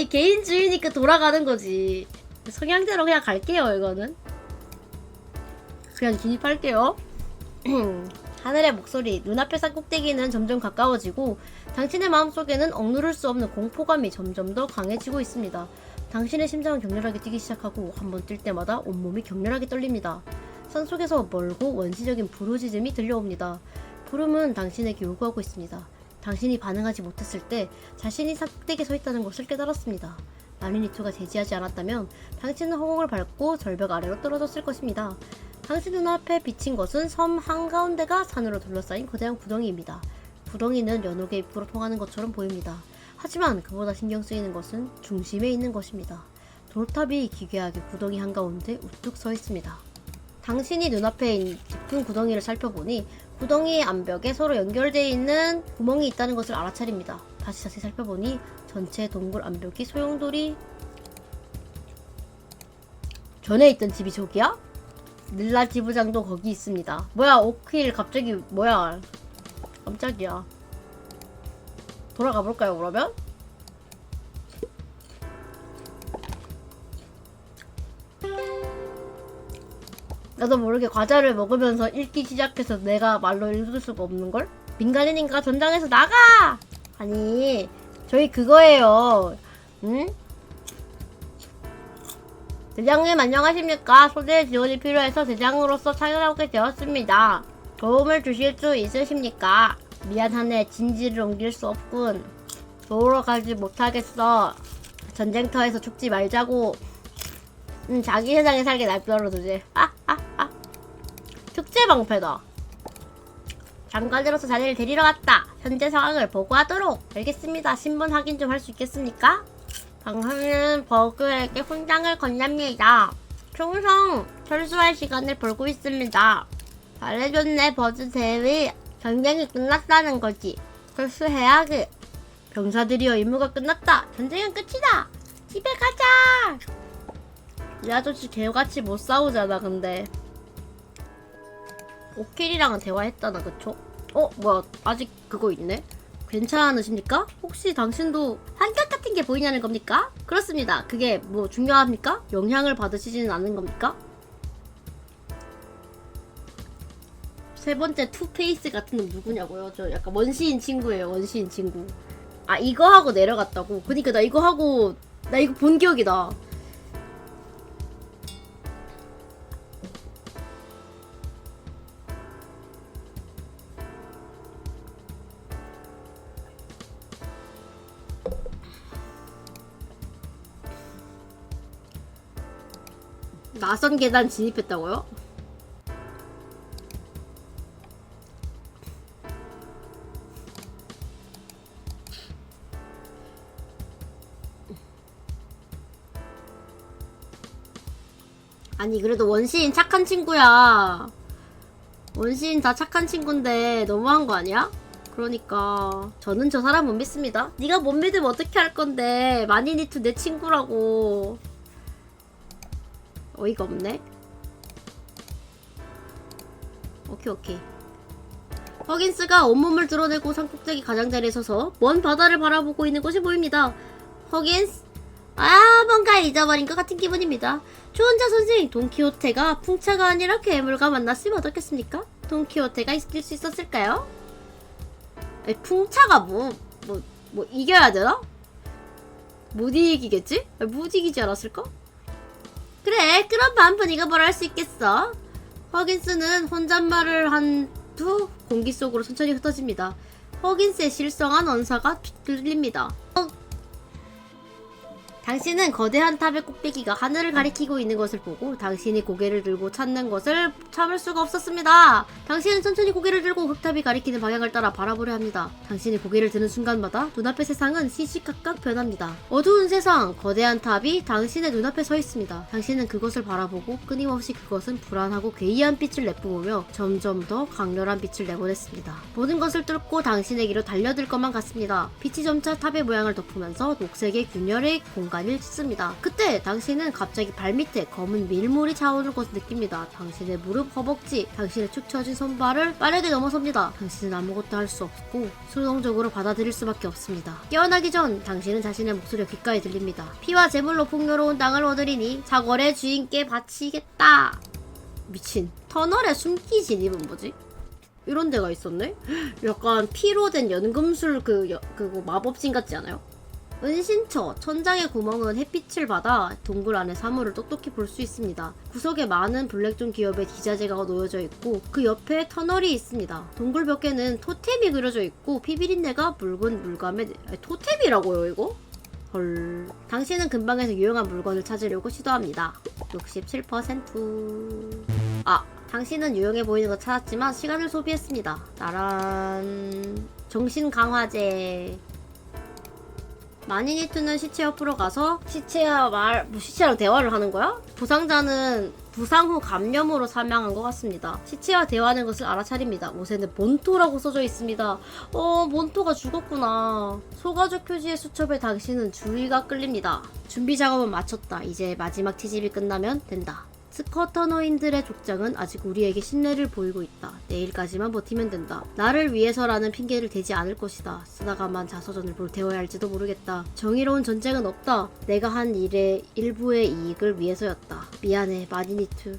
Speaker 1: 개인주의니까 돌아가는 거지. 성향대로 그냥 갈게요, 이거는. 그냥 진입할게요. 하늘의 목소리. 눈앞의 산꼭대기는 점점 가까워지고 당신의 마음속에는 억누를 수 없는 공포감이 점점 더 강해지고 있습니다. 당신의 심장은 격렬하게 뛰기 시작하고 한번 뛸 때마다 온몸이 격렬하게 떨립니다. 산속에서 멀고 원시적인 부르짖음이 들려옵니다. 부름은 당신에게 요구하고 있습니다. 당신이 반응하지 못했을 때 자신이 산꼭대기에 서 있다는 것을 깨달았습니다. 마리니토가 제지하지 않았다면 당신은 허공을 밟고 절벽 아래로 떨어졌을 것입니다. 당신 눈앞에 비친 것은 섬 한가운데가 산으로 둘러싸인 거대한 구덩이입니다. 구덩이는 연옥의 입구로 통하는 것처럼 보입니다. 하지만 그보다 신경 쓰이는 것은 중심에 있는 것입니다. 돌탑이 기괴하게 구덩이 한가운데 우뚝 서 있습니다. 당신이 눈앞에 있는 깊은 구덩이를 살펴보니 구덩이의 암벽에 서로 연결되어 있는 구멍이 있다는 것을 알아차립니다. 다시 자세히 살펴보니 전체 동굴 암벽이 소용돌이. 전에 있던 집이 저기야? 닐라 지부장도 거기 있습니다. 뭐야, 오킬 갑자기 뭐야. 깜짝이야. 돌아가 볼까요, 그러면? 나도 모르게 과자를 먹으면서 읽기 시작해서 내가 말로 읽을 수가 없는걸? 민간인인가? 전장에서 나가! 아니, 저희 그거예요. 응? 대장님 안녕하십니까? 소재 지원이 필요해서 대장으로서 찾아오게 되었습니다. 도움을 주실 수 있으십니까? 미안하네, 진지를 옮길 수 없군. 도우러 가지 못하겠어. 전쟁터에서 죽지 말자고. 자기 세상에 살게 날 떨어두지. 축제 방패다. 장관으로서 자네를 데리러 갔다. 현재 상황을 보고하도록. 알겠습니다. 신분 확인 좀 할 수 있겠습니까? 당신은 버그에게 훈장을 건넵니다. 충성! 철수할 시간을 벌고 있습니다. 잘해줬네, 버즈 대위. 전쟁이 끝났다는 거지. 철수해야지. 병사들이여, 임무가 끝났다. 전쟁은 끝이다. 집에 가자. 이 아저씨 개같이 못 싸우잖아. 근데 오킬이랑은 대화했잖아, 그쵸? 뭐야, 아직 그거 있네? 괜찮으십니까? 혹시 당신도 환각 같은 게 보이냐는 겁니까? 그렇습니다. 그게 뭐 중요합니까? 영향을 받으시지는 않는 겁니까? 세 번째 투페이스 같은 건 누구냐고요? 저 약간 원시인 친구예요, 원시인 친구. 아, 이거 하고 내려갔다고? 그니까 나 이거 하고, 나 이거 본 기억이 나. 나선 계단 진입했다고요? 아니, 그래도 원시인 착한 친구야. 원시인 다 착한 친구인데 너무한 거 아니야? 그러니까 저는 저 사람 못 믿습니다. 네가 못 믿으면 어떻게 할 건데. 마니니투 내 친구라고. 어이가 없네. 오케이. 허긴스가 온몸을 드러내고 산꼭대기 가장자리에 서서 먼 바다를 바라보고 있는 것이 보입니다. 허긴스? 뭔가 잊어버린 것 같은 기분입니다. 초혼자 선생 돈키호테가 풍차가 아니라 괴물과 만났으면 어떻겠습니까? 돈키호테가 이길 수 있었을까요? 풍차가 뭐 이겨야 되나? 못 이기겠지? 못 이기지 않았을까? 그래, 그럼 반푼 이거 뭘 할 수 있겠어? 허긴스는 혼잣말을 한 후 공기 속으로 천천히 흩어집니다. 허긴스의 실성한 언사가 들립니다. 당신은 거대한 탑의 꼭대기가 하늘을 가리키고 있는 것을 보고 당신이 고개를 들고 찾는 것을 참을 수가 없었습니다. 당신은 천천히 고개를 들고 흑탑이 가리키는 방향을 따라 바라보려 합니다. 당신이 고개를 드는 순간마다 눈앞의 세상은 시시각각 변합니다. 어두운 세상, 거대한 탑이 당신의 눈앞에 서 있습니다. 당신은 그것을 바라보고 끊임없이 그것은 불안하고 괴이한 빛을 내뿜으며 점점 더 강렬한 빛을 내보냈습니다. 모든 것을 뚫고 당신에게로 달려들 것만 같습니다. 빛이 점차 탑의 모양을 덮으면서 녹색의 균열의 공간이 많이 찢습니다. 그때 당신은 갑자기 발밑에 검은 밀물이 차오르는 것을 느낍니다. 당신의 무릎, 허벅지, 당신의 축 처진 손발을 빠르게 넘어섭니다. 당신은 아무것도 할 수 없고 수동적으로 받아들일 수밖에 없습니다. 깨어나기 전 당신은 자신의 목소리가 귓가에 들립니다. 피와 제물로 풍요로운 땅을 얻으리니 자궐의 주인께 바치겠다. 미친. 터널에 숨기진 입은 뭐지? 이런 데가 있었네? 약간 피로 된 연금술 그거 마법진 같지 않아요? 은신처, 천장의 구멍은 햇빛을 받아 동굴 안의 사물을 똑똑히 볼 수 있습니다. 구석에 많은 블랙존 기업의 기자재가 놓여져 있고 그 옆에 터널이 있습니다. 동굴 벽에는 토템이 그려져 있고 피비린내가 묽은 물감에 토템이라고요 이거? 헐. 당신은 근방에서 유용한 물건을 찾으려고 시도합니다. 67%. 당신은 유용해 보이는 거 찾았지만 시간을 소비했습니다. 나란 정신 강화제. 마니니투는 시체 옆으로 가서 시체랑 대화를 하는 거야? 부상자는 부상 후 감염으로 사망한 것 같습니다. 시체와 대화하는 것을 알아차립니다. 옷에는 몬토라고 써져 있습니다. 몬토가 죽었구나. 소가죽 표지의 수첩에 당신은 주의가 끌립니다. 준비 작업은 마쳤다. 이제 마지막 채집이 끝나면 된다. 스커터너인들의 족장은 아직 우리에게 신뢰를 보이고 있다. 내일까지만 버티면 된다. 나를 위해서라는 핑계를 대지 않을 것이다. 쓰다가만 자서전을 불태워야 할지도 모르겠다. 정의로운 전쟁은 없다. 내가 한 일의 일부의 이익을 위해서였다. 미안해, 마니니투.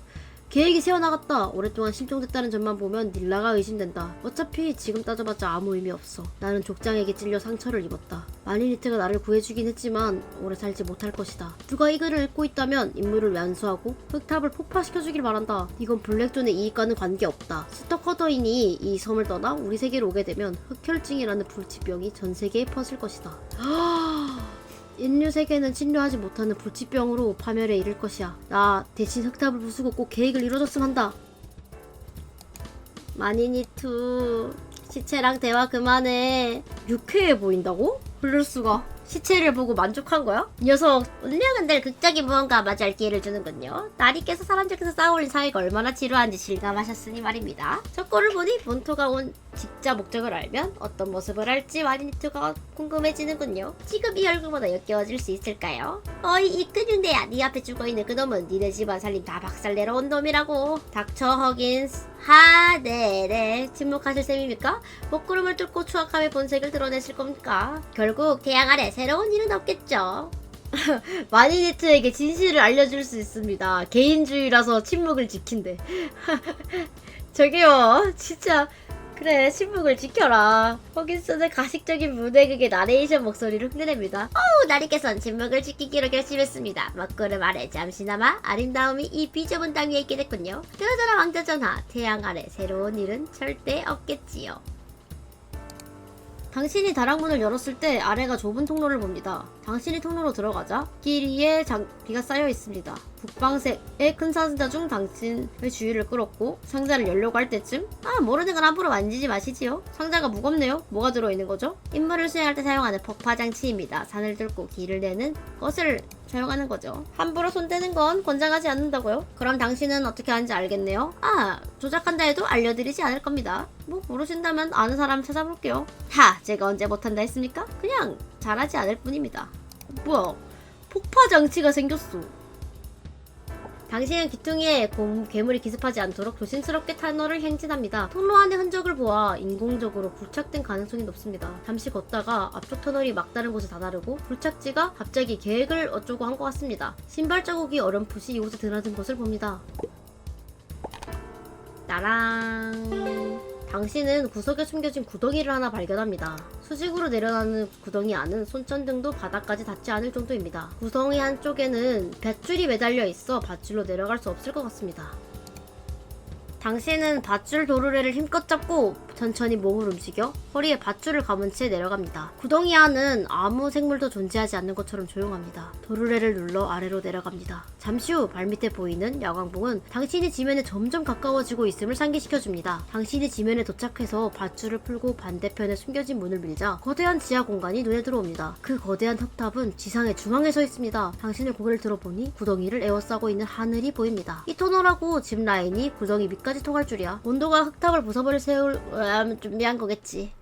Speaker 1: 계획이 새어나갔다. 오랫동안 실종됐다는 점만 보면 닐라가 의심된다. 어차피 지금 따져봤자 아무 의미 없어. 나는 족장에게 찔려 상처를 입었다. 마니니트가 나를 구해주긴 했지만 오래 살지 못할 것이다. 누가 이 글을 읽고 있다면 임무를 완수하고 흑탑을 폭파시켜주길 바란다. 이건 블랙존의 이익과는 관계없다. 스토커더인이 이 섬을 떠나 우리 세계로 오게 되면 흑혈증이라는 불치병이 전 세계에 퍼질 것이다. 인류 세계는侵료하지 못하는 불치병으로 파멸에 이를 것이야. 나 대신 흑탑을 부수고 꼭 계획을 이뤄줬으면 한다. 마니니투, 시체랑 대화 그만해. 유쾌해 보인다고? 그럴 수가. 시체를 보고 만족한 거야? 이 녀석 운명은 늘 극적인 무언가 맞이할 기회를 주는군요. 나리께서 사람들께서 쌓아올린 사회가 얼마나 지루한지 실감하셨으니 말입니다. 첫 꼴을 보니 몬토가 온 직자 목적을 알면 어떤 모습을 할지 마니니투가 궁금해지는군요. 지금 이 얼굴보다 역겨워질 수 있을까요? 어이 이 근육내야. 네 앞에 죽어있는 그놈은 니네 집안 살림 다 박살내러 온 놈이라고. 닥쳐 허긴스. 네네. 침묵하실 셈입니까? 먹구름을 뚫고 추악함의 본색을 드러내실 겁니까? 결국 태양 아래 새로운 일은 없겠죠. 마니니트에게 진실을 알려줄 수 있습니다. 개인주의라서 침묵을 지킨대. 저기요 진짜 그래 침묵을 지켜라. 허긴슨의 가식적인 무대극의 나레이션 목소리를 흉내냅니다. 나리께선 침묵을 지키기로 결심했습니다. 먹구름 아래 잠시나마 아름다움이 이 비좁은 땅 위에 있게 됐군요. 그러잖아 왕자 전하. 태양 아래 새로운 일은 절대 없겠지요. 당신이 다락문을 열었을 때 아래가 좁은 통로를 봅니다. 당신이 통로로 들어가자 길 위에 장비가 쌓여 있습니다. 북방색의 큰 상자 중 당신의 주의를 끌었고 상자를 열려고 할 때쯤 모르는 건 함부로 만지지 마시지요. 상자가 무겁네요. 뭐가 들어있는 거죠? 임무를 수행할 때 사용하는 폭파장치입니다. 산을 뚫고 길을 내는 것을 사용하는 거죠. 함부로 손대는 건 권장하지 않는다고요? 그럼 당신은 어떻게 하는지 알겠네요. 조작한다 해도 알려드리지 않을 겁니다. 모르신다면 아는 사람 찾아볼게요. 제가 언제 못한다 했습니까? 그냥 잘하지 않을 뿐입니다. 뭐야, 폭파장치가 생겼어. 당신은 귀퉁이에 괴물이 기습하지 않도록 조심스럽게 터널을 행진합니다. 통로 안의 흔적을 보아 인공적으로 부착된 가능성이 높습니다. 잠시 걷다가 앞쪽 터널이 막다른 곳에 다다르고 불착지가 갑자기 계획을 어쩌고 한 것 같습니다. 신발 자국이 어렴풋이 이곳에 드나든 것을 봅니다. 나랑... 당신은 구석에 숨겨진 구덩이를 하나 발견합니다. 수직으로 내려가는 구덩이 안은 손전등도 바닥까지 닿지 않을 정도입니다. 구덩이 한쪽에는 밧줄이 매달려 있어 밧줄로 내려갈 수 없을 것 같습니다. 당신은 밧줄 도르래를 힘껏 잡고 천천히 몸을 움직여 허리에 밧줄을 감은 채 내려갑니다. 구덩이 안은 아무 생물도 존재하지 않는 것처럼 조용합니다. 도르래를 눌러 아래로 내려갑니다. 잠시 후 발밑에 보이는 야광봉은 당신이 지면에 점점 가까워지고 있음을 상기시켜줍니다. 당신이 지면에 도착해서 밧줄을 풀고 반대편에 숨겨진 문을 밀자 거대한 지하 공간이 눈에 들어옵니다. 그 거대한 석탑은 지상의 중앙에 서 있습니다. 당신의 고개를 들어보니 구덩이를 에워싸고 있는 하늘이 보입니다. 이 터널하고 집 라인이 구덩이 밑까지 통할 줄이야. 온도가 흑탑을 부숴버릴 준비한 거겠지.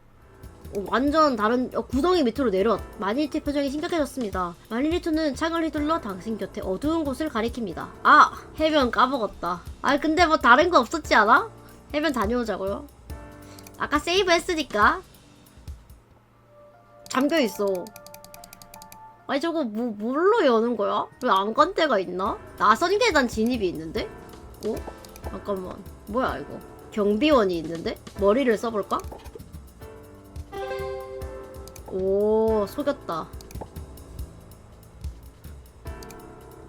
Speaker 1: 완전 다른 구덩이 밑으로 내려왔. 마닐리토의 표정이 심각해졌습니다. 마닐리토는 창을 휘둘러 당신 곁에 어두운 곳을 가리킵니다. 아! 해변 까먹었다. 아 근데 뭐 다른 거 없었지 않아? 해변 다녀오자고요. 아까 세이브 했으니까. 잠겨있어. 아니 저거 뭘로 여는 거야? 왜 안 간 데가 있나? 나선 계단 진입이 있는데? 어? 잠깐만. 뭐야 이거? 경비원이 있는데? 머리를 써볼까? 오, 속였다.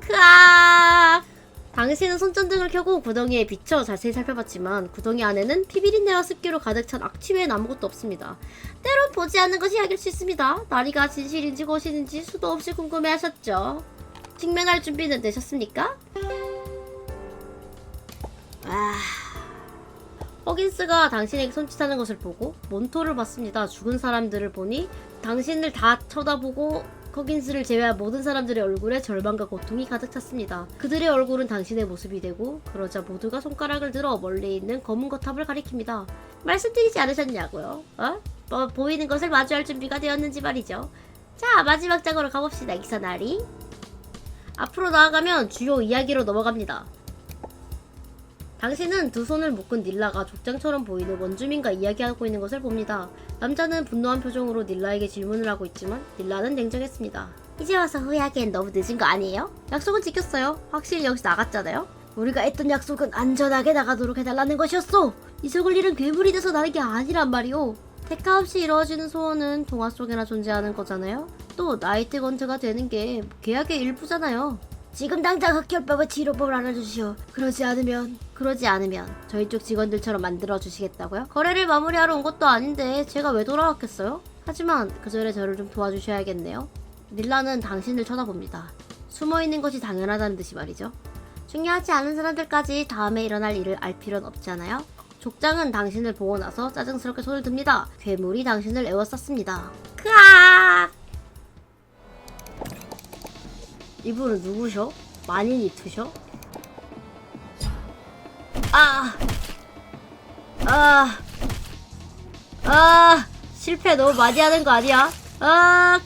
Speaker 1: 크악! 당신은 손전등을 켜고 구덩이에 비춰 자세히 살펴봤지만 구덩이 안에는 피비린내와 습기로 가득 찬 악취 외엔 아무것도 없습니다. 때론 보지 않는 것이 약일 수 있습니다. 나리가 진실인지 거짓인지 수도 없이 궁금해하셨죠. 직면할 준비는 되셨습니까? 허긴스가 당신에게 손짓하는 것을 보고 몬토를 봤습니다. 죽은 사람들을 보니 당신을 다 쳐다보고 허긴스를 제외한 모든 사람들의 얼굴에 절망과 고통이 가득 찼습니다. 그들의 얼굴은 당신의 모습이 되고 그러자 모두가 손가락을 들어 멀리 있는 검은 거탑을 가리킵니다. 말씀드리지 않으셨냐고요? 보이는 것을 마주할 준비가 되었는지 말이죠. 자, 마지막 장으로 가봅시다. 이사나리. 앞으로 나아가면 주요 이야기로 넘어갑니다. 당신은 두 손을 묶은 닐라가 족장처럼 보이는 원주민과 이야기하고 있는 것을 봅니다. 남자는 분노한 표정으로 닐라에게 질문을 하고 있지만 닐라는 냉정했습니다. 이제 와서 후회하기엔 너무 늦은 거 아니에요? 약속은 지켰어요. 확실히 여기서 나갔잖아요. 우리가 했던 약속은 안전하게 나가도록 해달라는 것이었어. 잊어볼 일은 괴물이 돼서 나는 게 아니란 말이오. 대가 없이 이루어지는 소원은 동화 속에나 존재하는 거잖아요. 또 나이트 건트가 되는 게 계약의 일부잖아요. 지금 당장 흑혈법의 치료법을 알아주시오. 그러지 않으면 저희 쪽 직원들처럼 만들어주시겠다고요? 거래를 마무리하러 온 것도 아닌데 제가 왜 돌아왔겠어요? 하지만 그 전에 저를 좀 도와주셔야겠네요. 닐라는 당신을 쳐다봅니다. 숨어있는 것이 당연하다는 듯이 말이죠. 중요하지 않은 사람들까지 다음에 일어날 일을 알 필요는 없잖아요. 족장은 당신을 보고 나서 짜증스럽게 손을 듭니다. 괴물이 당신을 에워쌌습니다. 크악! 이분은 누구셔? 마닐리토셔? 실패 너무 많이 하는 거 아니야?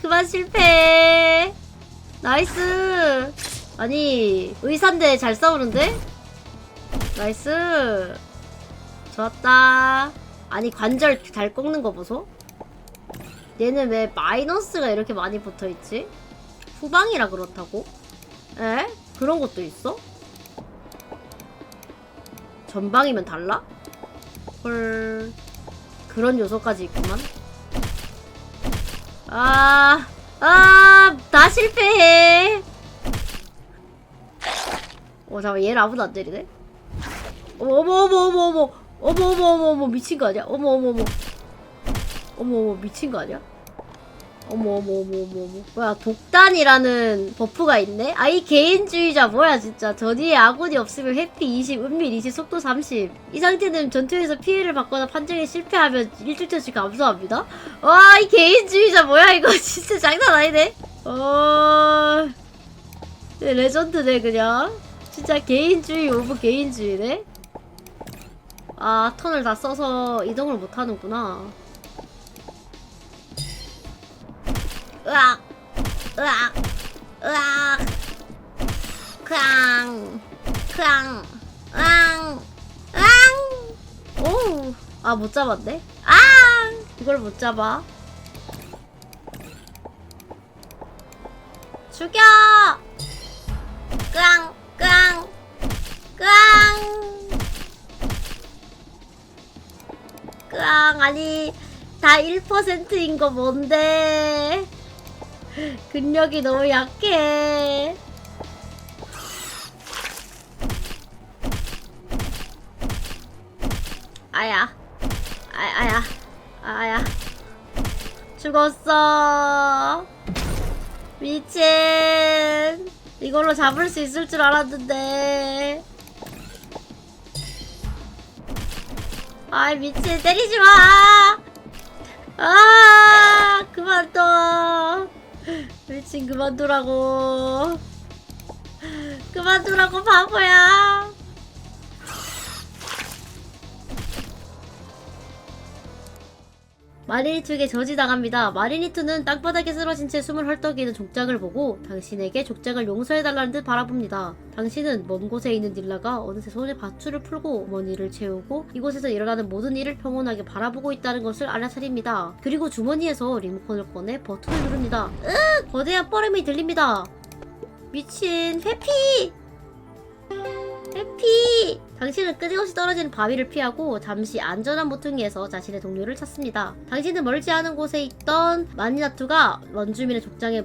Speaker 1: 그만 실패. 나이스. 아니 의사인데 잘 싸우는데? 나이스. 좋았다. 아니 관절 잘 꺾는 거 보소? 얘는 왜 마이너스가 이렇게 많이 붙어있지? 후방이라 그렇다고? 에? 그런 것도 있어? 전방이면 달라? 헐. 그런 요소까지 있구만. 다 실패해. 잠깐 얘를 아무도 안 때리네? 어머 미친 거 아니야? 어머 미친 거 아니야? 어머 뭐야 독단이라는 버프가 있네? 이 개인주의자 뭐야 진짜. 전이에 아군이 없으면 회피 20, 은밀 20, 속도 30. 이 상태는 전투에서 피해를 받거나 판정에 실패하면 1주차씩 감소합니다. 와 이 개인주의자 뭐야 이거. 진짜 장난 아니네. 레전드네 그냥. 진짜 개인주의 오브 개인주의네. 턴을 다 써서 이동을 못하는구나. 으악! 오! 못 잡았네? 이걸 못 잡아. 죽여! 아니, 다 1%인 거 뭔데? 근력이 너무 약해. 아야. 죽었어. 미친. 이걸로 잡을 수 있을 줄 알았는데. 미친. 때리지 마. 그만둬. 미친 그만두라고. 바보야. 마리니투에게 저지당합니다. 마리니투는 땅바닥에 쓰러진 채 숨을 헐떡이는 족장을 보고 당신에게 족장을 용서해달라는 듯 바라봅니다. 당신은 먼 곳에 있는 닐라가 어느새 손에 밧줄을 풀고 어머니를 채우고 이곳에서 일어나는 모든 일을 평온하게 바라보고 있다는 것을 알아차립니다. 그리고 주머니에서 리모컨을 꺼내 버튼을 누릅니다. 거대한 뻐름이 들립니다. 미친 회피! 해피! 당신은 끊임없이 떨어지는 바위를 피하고 잠시 안전한 모퉁이에서 자신의 동료를 찾습니다. 당신은 멀지 않은 곳에 있던 마니나투가 원주민의 족장에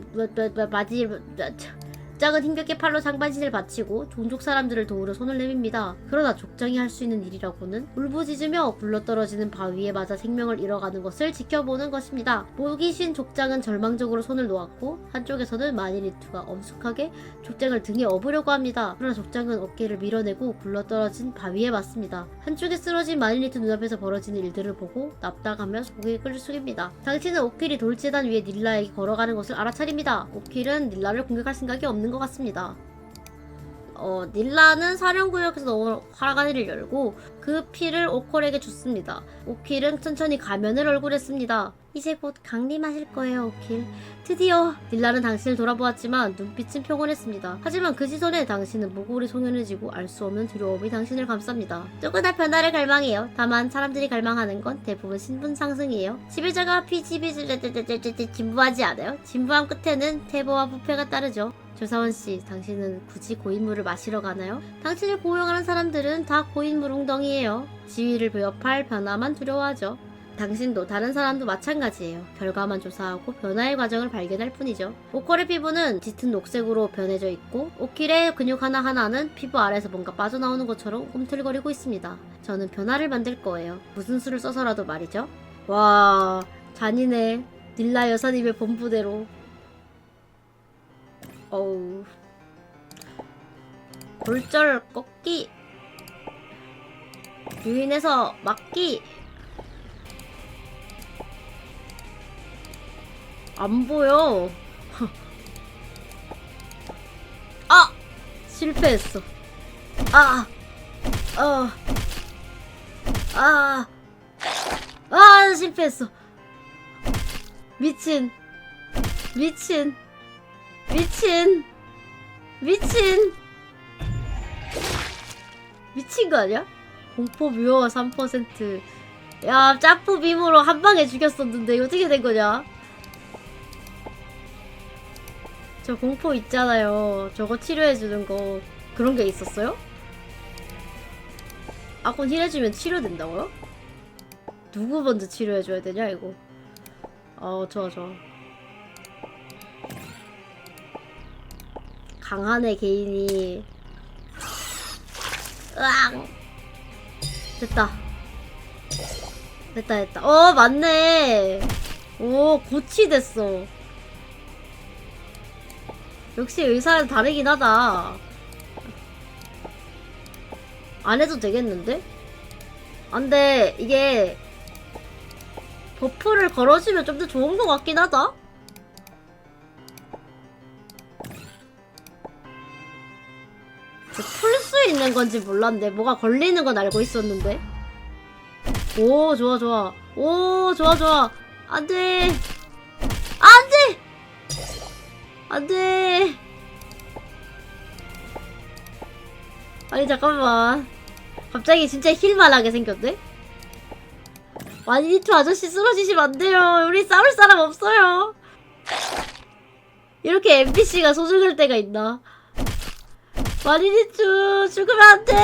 Speaker 1: 족장은 힘겹게 팔로 상반신을 바치고 종족 사람들을 도우려 손을 내밉니다. 그러나 족장이 할 수 있는 일이라고는 울부짖으며 굴러떨어지는 바위에 맞아 생명을 잃어가는 것을 지켜보는 것입니다. 목이 쉰 족장은 절망적으로 손을 놓았고 한쪽에서는 마니니투가 엄숙하게 족장을 등에 업으려고 합니다. 그러나 족장은 어깨를 밀어내고 굴러떨어진 바위에 맞습니다. 한쪽에 쓰러진 마니니투 눈앞에서 벌어지는 일들을 보고 납작하며 고개를 숙입니다. 당신은 오킬이 돌재단 위에 닐라에게 걸어가는 것을 알아차립니다. 오킬은 닐라를 공격할 생각이 없는 것 같습니다. 닐라는 사령구역에서 화가니를 열고 그 피를 오콜에게 줬습니다. 오킬은 천천히 가면을 얼굴에 씁니다. 이제 곧 강림하실 거예요, 오킬. 드디어! 닐라는 당신을 돌아보았지만 눈빛은 평온했습니다. 하지만 그 시선에 당신은 목골이 송연해지고 알 수 없는 두려움이 당신을 감쌉니다. 누구나 변화를 갈망해요. 다만 사람들이 갈망하는 건 대부분 신분 상승이에요. 지배자가 진부하지 않아요. 진부함 끝에는 태보와 부패가 따르죠. 조사원씨, 당신은 굳이 고인물을 마시러 가나요? 당신을 고용하는 사람들은 다 고인물 웅덩이에요. 지위를 배업할 변화만 두려워하죠. 당신도 다른 사람도 마찬가지예요. 결과만 조사하고 변화의 과정을 발견할 뿐이죠. 오컬의 피부는 짙은 녹색으로 변해져 있고 오킬의 근육 하나하나는 피부 아래에서 뭔가 빠져나오는 것처럼 꿈틀거리고 있습니다. 저는 변화를 만들 거예요. 무슨 수를 써서라도 말이죠. 와, 잔인해. 닐라 여사님의 본부대로. 어우. 골절 꺾기. 유인해서 막기. 안 보여. 아! 실패했어. 실패했어. 미친. 미친. 미친. 미친. 미친 거 아니야? 공포 묘화 3%. 야, 짜프 빔으로 한 방에 죽였었는데 이거 어떻게 된 거냐? 저 공포 있잖아요. 저거 치료해주는 거 그런 게 있었어요? 아군 힐해주면 치료된다고요? 누구 먼저 치료해줘야 되냐 이거? 좋아. 강한 애 개인이 으앙 됐다. 맞네. 오, 고치됐어. 역시 의사는 다르긴 하다. 안 해도 되겠는데? 안돼, 이게 버프를 걸어주면 좀 더 좋은 것 같긴 하다. 풀 수 있는 건지 몰랐는데 뭐가 걸리는 건 알고 있었는데. 오, 좋아. 오, 좋아. 안돼. 아니 잠깐만, 갑자기 진짜 힐만하게 생겼네? 마니니투 아저씨 쓰러지시면 안 돼요. 우리 싸울 사람 없어요. 이렇게 NPC가 소중할 때가 있나? 마니니투 죽으면 안 돼.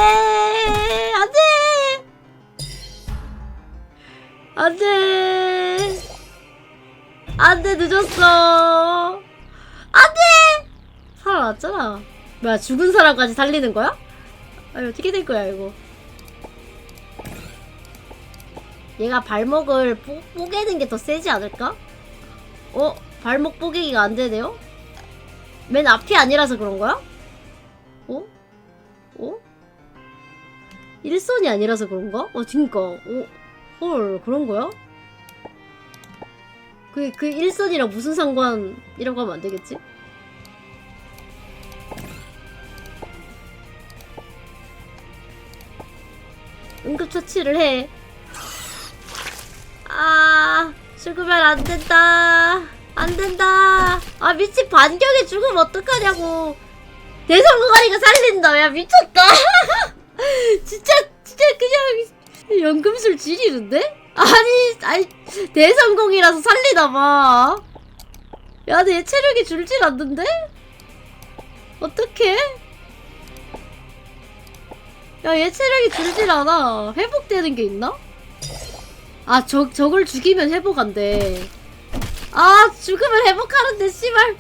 Speaker 1: 안 돼, 늦었어. 안 돼! 살아났잖아. 뭐야, 죽은 사람까지 살리는 거야? 아니, 어떻게 된 거야, 이거. 얘가 발목을 뽀개는 게 더 세지 않을까? 발목 뽀개기가 안 되네요? 맨 앞이 아니라서 그런 거야? 일선이 아니라서 그런가? 그니까. 헐, 그런 거야? 그 일선이랑 무슨 상관이라고 하면 안 되겠지? 응급처치를 해. 죽으면 안 된다. 안 된다. 아 미친, 반격에 죽으면 어떡하냐고. 대성공하니까 살린다. 야 미쳤다. 진짜 그냥 연금술 지리는데? 아니 대성공이라서 살리나봐. 야 내 체력이 줄질 않는데? 어떡해? 야 얘 체력이 줄질 않아. 회복되는 게 있나? 아 저걸 죽이면 회복한대. 아 죽으면 회복하는데 씨발.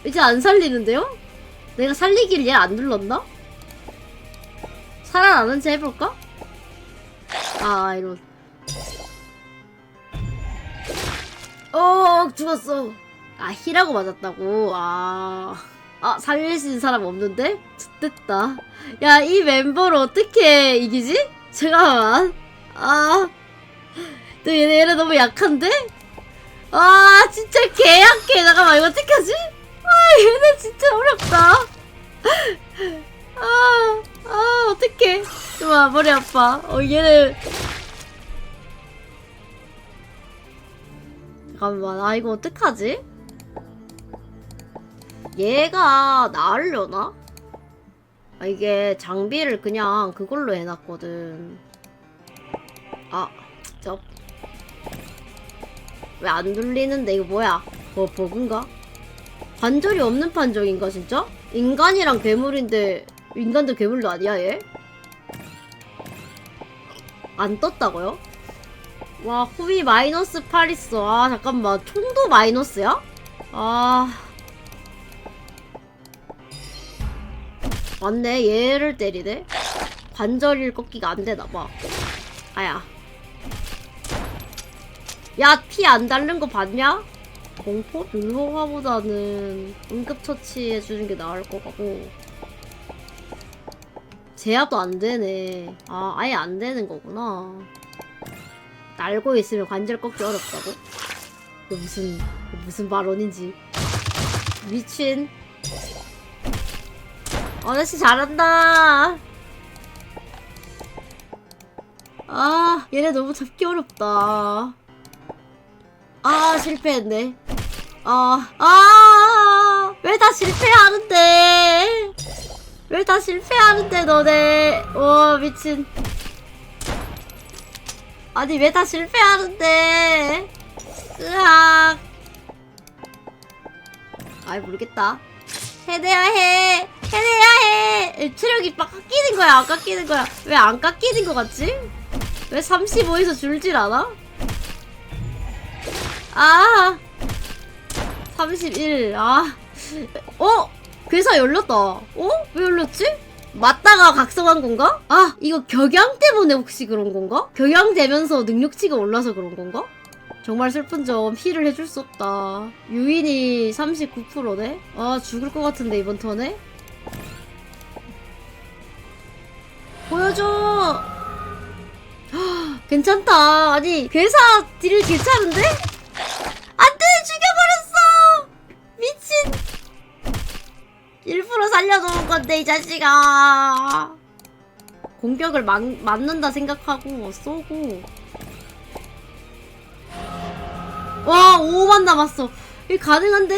Speaker 1: 이제 안 살리는데요? 내가 살리길 얘 안 눌렀나? 살아나는지 해볼까? 아 이런. 죽었어. 아 힐하고 맞았다고. 살릴 수 있는 사람 없는데? 됐다. 야 이 멤버를 어떻게 이기지? 잠깐만. 너 얘네 너무 약한데? 진짜 개약해. 잠깐만 이거 어떡하지? 얘네 진짜 어렵다. 어떡해. 좋아 머리 아파. 얘네. 잠깐만 이거 어떡하지? 얘가 나으려나? 이게 장비를 그냥 그걸로 해놨거든. 왜 안 돌리는데? 이거 뭐야? 버그인가? 관절이 없는 판정인가 진짜? 인간이랑 괴물인데 인간도 괴물도 아니야 얘? 안 떴다고요? 와 후위 마이너스 8 있어. 잠깐만 총도 마이너스야? 맞네 얘를 때리네? 관절일 꺾기가 안 되나봐. 야 피 안 닳는 거 봤냐? 공포? 율호화보다는 응급처치 해주는 게 나을 것 같고. 제압도 안 되네. 아예 안 되는 거구나. 날고 있으면 관절 꺾기 어렵다고? 이거 무슨 발언인지. 미친. 아저씨 잘한다. 얘네 너무 잡기 어렵다. 실패했네. 왜 다 실패하는데? 왜 다 실패하는데 너네? 와 미친. 아니 왜 다 실패하는데? 으악. 모르겠다. 해내야 해. 체력이 막 깎이는 거야 안 깎이는 거야? 왜 안 깎이는 거 같지? 왜 35에서 줄질 않아? 31. 괴사 열렸다. 왜 열렸지? 맞다가 각성한 건가? 이거 격양 때문에 혹시 그런 건가? 격양되면서 능력치가 올라서 그런 건가? 정말 슬픈 점, 힐을 해줄 수 없다. 유인이 39%네? 죽을 것 같은데 이번 턴에? 보여줘! 괜찮다. 아니 괴사 딜 괜찮은데? 안돼! 죽여버렸어! 미친! 일부러 살려놓은 건데 이 자식아. 공격을 맞는다 생각하고 쏘고. 와 5만 남았어. 이게 가능한데?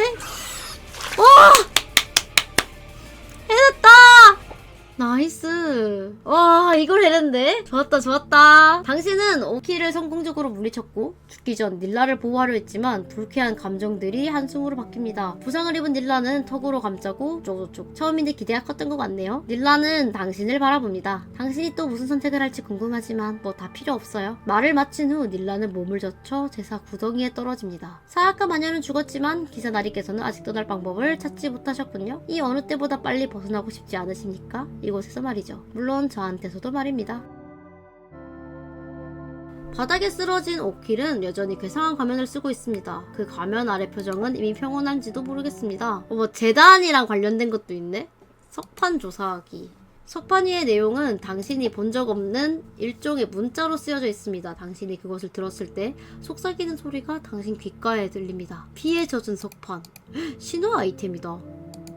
Speaker 1: 해냈다! 나이스. 와 이걸 해냈네. 좋았다. 당신은 오키를 성공적으로 물리쳤고 죽기 전 닐라를 보호하려 했지만 불쾌한 감정들이 한숨으로 바뀝니다. 부상을 입은 닐라는 턱으로 감싸고 쪼쪼쪼. 처음인데 기대가 컸던 것 같네요. 닐라는 당신을 바라봅니다. 당신이 또 무슨 선택을 할지 궁금하지만 뭐 다 필요 없어요. 말을 마친 후 닐라는 몸을 젖혀 제사 구덩이에 떨어집니다. 사악한 마녀는 죽었지만 기사 나리께서는 아직 떠날 방법을 찾지 못하셨군요. 이 어느 때보다 빨리 벗어나고 싶지 않으십니까? 이곳에서 말이죠. 물론 저한테서도 말입니다. 바닥에 쓰러진 오킬은 여전히 괴상한 가면을 쓰고 있습니다. 그 가면 아래 표정은 이미 평온한지도 모르겠습니다. 뭐 재단이랑 관련된 것도 있네? 석판 조사하기. 석판 위의 내용은 당신이 본 적 없는 일종의 문자로 쓰여져 있습니다. 당신이 그것을 들었을 때 속삭이는 소리가 당신 귓가에 들립니다. 피에 젖은 석판. 신호 아이템이다.